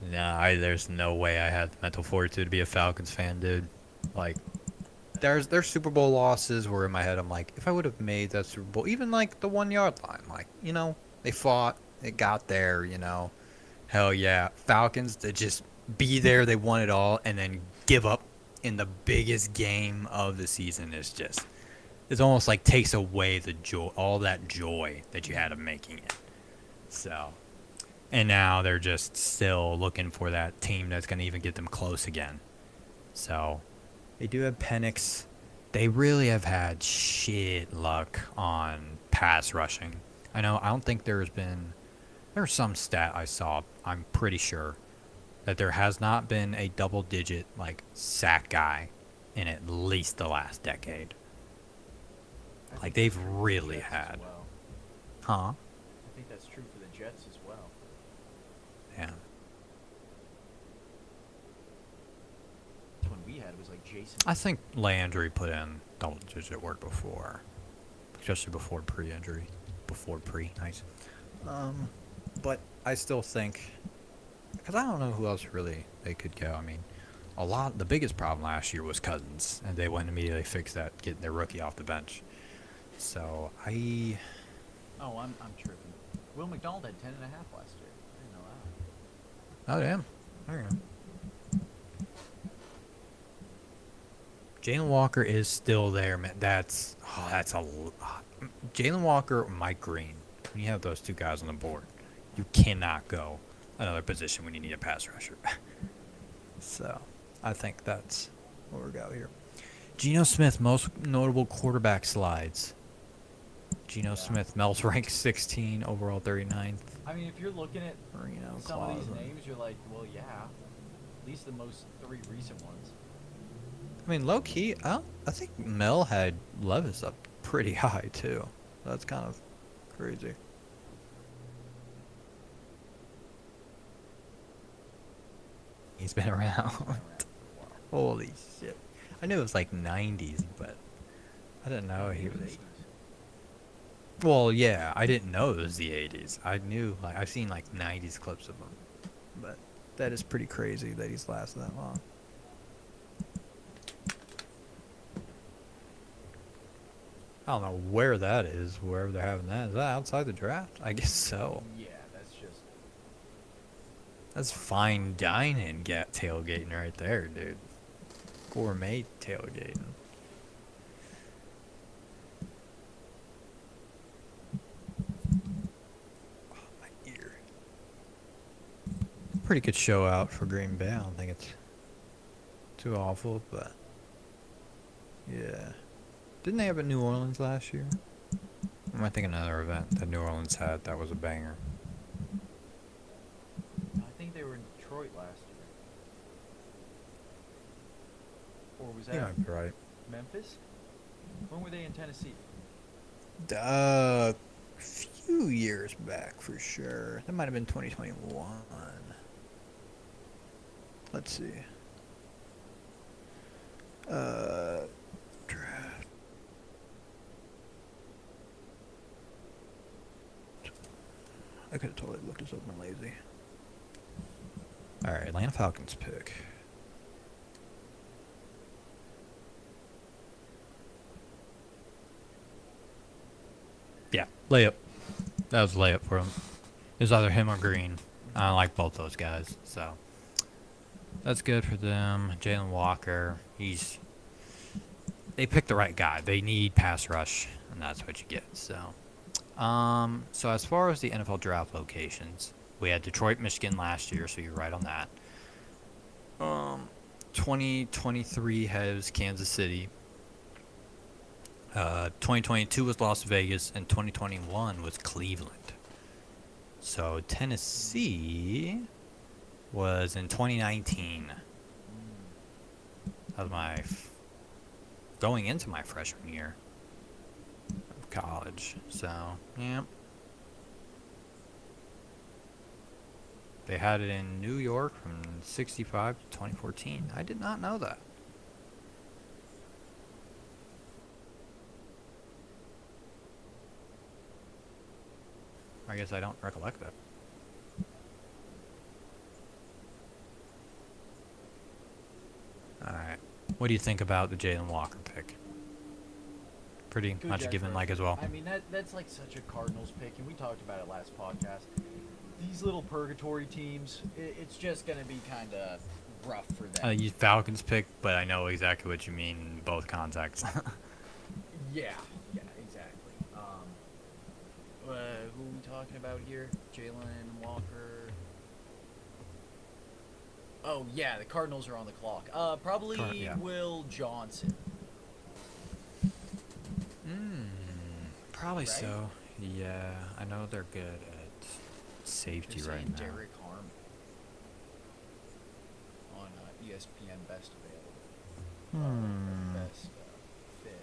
S5: Nah, there's no way I had the mental fortitude to be a Falcons fan, dude. Like, there's Super Bowl losses where in my head I'm like, if I would have made that Super Bowl, even like the 1 yard line, like, they fought, it got there, hell yeah. Falcons to just be there, they won it all, and then give up in the biggest game of the season is just, it's almost like takes away the joy, all that joy that you had of making it. So, and now they're just still looking for that team that's going to even get them close again. So, they do have Penix. They really have had shit luck on pass rushing. I don't think there's some stat I saw, I'm pretty sure, that there has not been a double-digit, like, sack guy in at least the last decade.
S3: I
S5: Like,
S3: think
S5: they've
S3: that's true for the
S5: really
S3: Jets
S5: had.
S3: as well.
S5: Huh?
S3: I think that's true for the Jets as well.
S5: Yeah.
S3: That's when we had was like Jason.
S5: I think Landry put in double-digit work before, especially before pre-injury. Nice. But I still think, because I don't know who else really they could go. I mean, the biggest problem last year was Cousins, and they went immediately fix that, getting their rookie off the bench. So
S3: Oh, I'm tripping. Will McDonald had 10.5 last year. I didn't know that.
S5: oh damn, there you go. Jalen Walker is still there, man. That's a lot. Jalen Walker or Mike Green. When you have those 2 guys on the board, you cannot go another position when you need a pass rusher. So, I think that's what we got here. Geno Smith, most notable quarterback slides. Geno Smith, Mel's ranked 16, overall 39th.
S3: I mean, if you're looking at
S5: Reno,
S3: some of these
S5: Clausen.
S3: names, you're like, well, yeah. At least the most 3 recent ones.
S5: I mean, low key, I think Mel had Levis up pretty high too. That's kind of crazy. He's been around. Holy shit! I knew it was like '90s, but I didn't know he was. Well, yeah, I didn't know it was the '80s. I knew, like, I've seen like '90s clips of him, but that is pretty crazy that he's lasted that long. I don't know where that is, wherever they're having that. Is that outside the draft? I guess so.
S3: Yeah, that's just.
S5: That's fine dining tailgating right there, dude. Gourmet tailgating. Oh, my ear. Pretty good show out for Green Bay. I don't think it's too awful, but yeah. Didn't they have it in New Orleans last year? Or am I thinking another event that New Orleans had that was a banger?
S3: I think they were in Detroit last year. Or was that
S5: Yeah, might be right.
S3: Memphis? When were they in Tennessee?
S5: A few years back for sure. That might have been 2021. Let's see. Draft. I could have totally looked this up when I'm lazy. Alright, Atlanta Falcons pick. Yeah, layup. That was a layup for him. It was either him or Green. I like both those guys, so that's good for them. Jalen Walker, they picked the right guy. They need pass rush, and that's what you get. So as far as the NFL draft locations, we had Detroit, Michigan last year, so you're right on that. 2023 has Kansas City. 2022 was Las Vegas, and 2021 was Cleveland. So Tennessee was in 2019. That was going into my freshman year of college. So, yeah. They had it in New York from 65 to 2014. I did not know that. I guess I don't recollect that. Alright. What do you think about the Jalen Walker pick? Pretty
S3: Good
S5: much a
S3: guy
S5: given
S3: for
S5: like
S3: us.
S5: as well.
S3: I mean, that's like such a Cardinals pick, and we talked about it last podcast. These little purgatory teams, it's just going to be kind of rough for them.
S5: You Falcons pick, but I know exactly what you mean in both contexts.
S3: Yeah, exactly. Who are we talking about here? Jalen Walker. Oh yeah, the Cardinals are on the clock. Probably
S5: Yeah.
S3: Will Johnson.
S5: Probably
S3: Right?
S5: so. Yeah, I know they're good at safety
S3: They're
S5: right
S3: saying
S5: now.
S3: Derek Harm on ESPN Best Available. Best fit.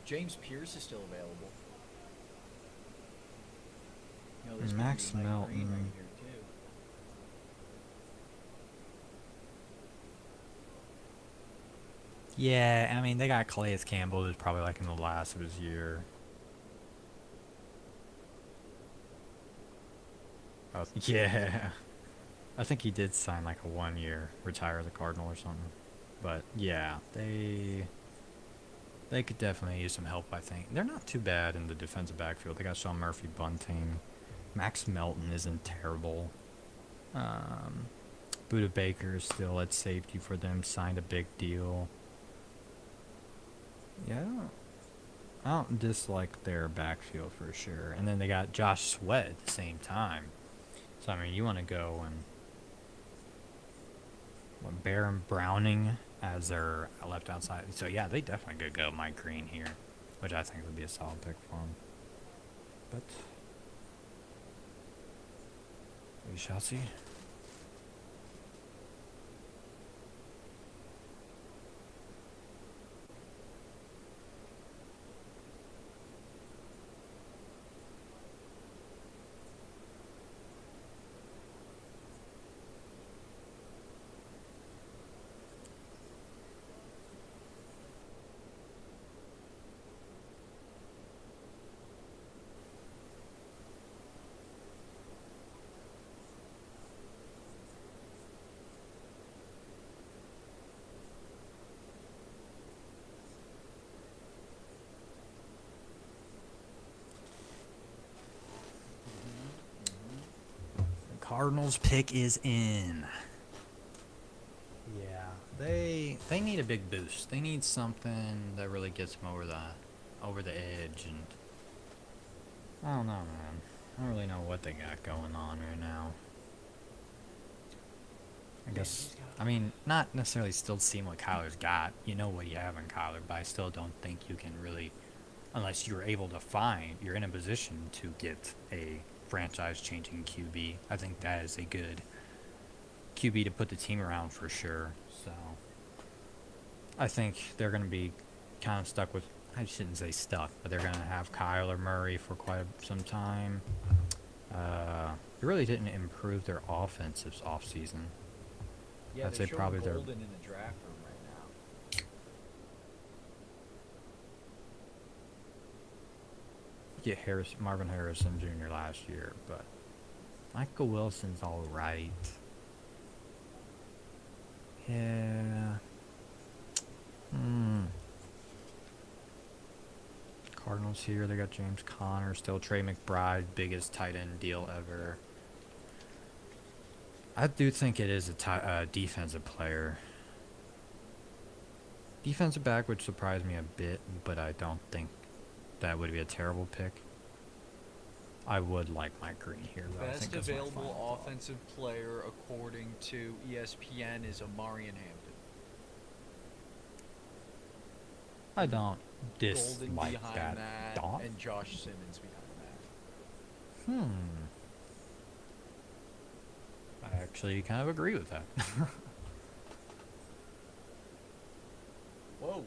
S3: James Pierce is still available. You know, this could
S5: Max
S3: be Mike
S5: Melton.
S3: Green right here too.
S5: Yeah, I mean, they got Calais Campbell, who's probably like in the last of his year. Oh, yeah. I think he did sign like a 1 year, retire as a Cardinal or something. But yeah, they could definitely use some help, I think. They're not too bad in the defensive backfield. They got Sean Murphy Bunting. Max Melton isn't terrible. Buda Baker is still at safety for them, signed a big deal. Yeah, I don't dislike their backfield for sure. And then they got Josh Sweat at the same time. So, I mean, you want to go and Baron Browning as their left outside. So, yeah, they definitely could go Mike Green here, which I think would be a solid pick for him. But we shall see. Cardinals pick is in.
S2: Yeah, they need a big boost. They need something that really gets them over the edge, and I don't know, man. I don't really know what they got going on right now. I guess, I mean, not necessarily still seeing what Kyler's got. You know what you have in Kyler, but I still don't think you can really, unless you're able to you're in a position to get a franchise-changing QB. I think that is a good QB to put the team around for sure. So, I think they're going to be kind of stuck with, I shouldn't say stuck, but they're going to have Kyler Murray for quite some time. They really didn't improve their offense this offseason.
S3: Yeah,
S2: I'd
S3: they're
S2: say probably
S3: showing
S2: they're-
S3: Golden in the draft room right now.
S2: Get Marvin Harrison Jr. last year, but Michael Wilson's all right. Yeah. Cardinals here. They got James Conner still. Trey McBride, biggest tight end deal ever. I do think it is a defensive player. Defensive back would surprise me a bit, but I don't think that would be a terrible pick. I would like Mike Green here, though. I
S3: Best
S2: think that's my final
S3: available
S2: thought.
S3: offensive player according to ESPN is Amarian Hampton.
S2: I don't
S3: Golden
S2: dislike
S3: behind
S2: that.
S3: that, and Josh Simmons behind that.
S2: I actually kind of agree with that.
S3: Whoa.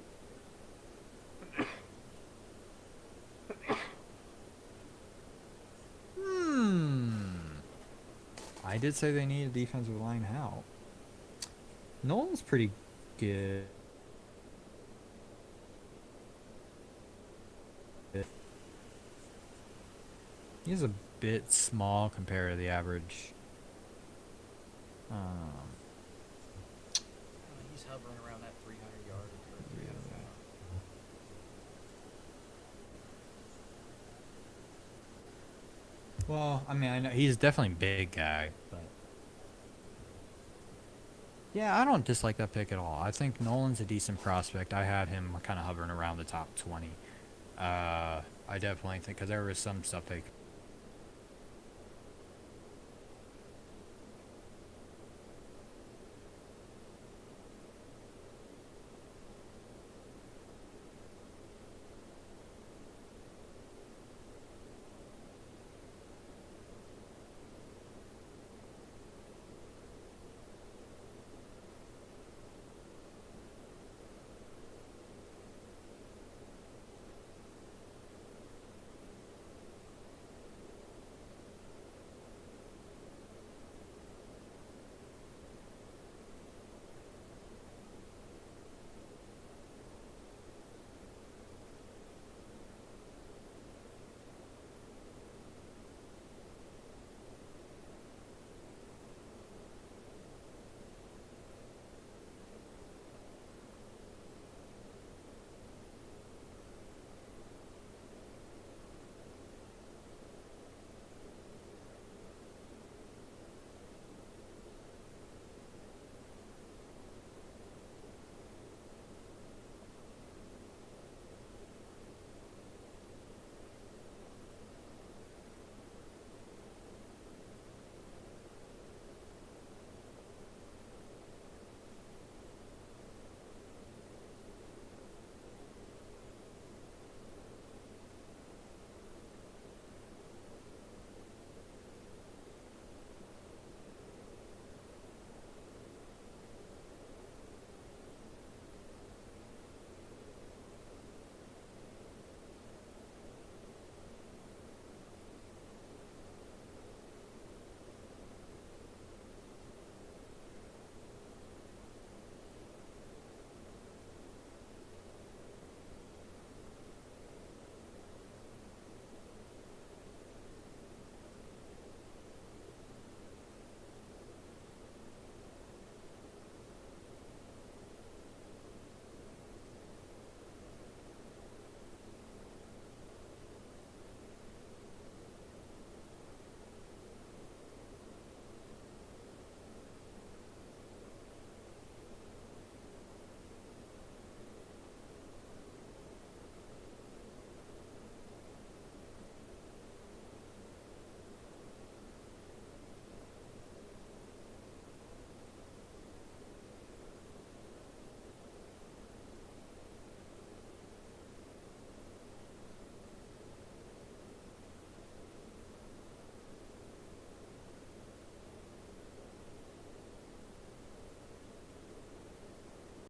S2: I did say they need a defensive line help. Nolan's pretty good. He's a bit small compared to the average.
S3: He's hovering around that 300 yard or 300
S2: Well, I mean, I know he's definitely a big guy, but yeah, I don't dislike that pick at all. I think Nolan's a decent prospect. I had him kind of hovering around the top 20. I definitely think because there was some stuff they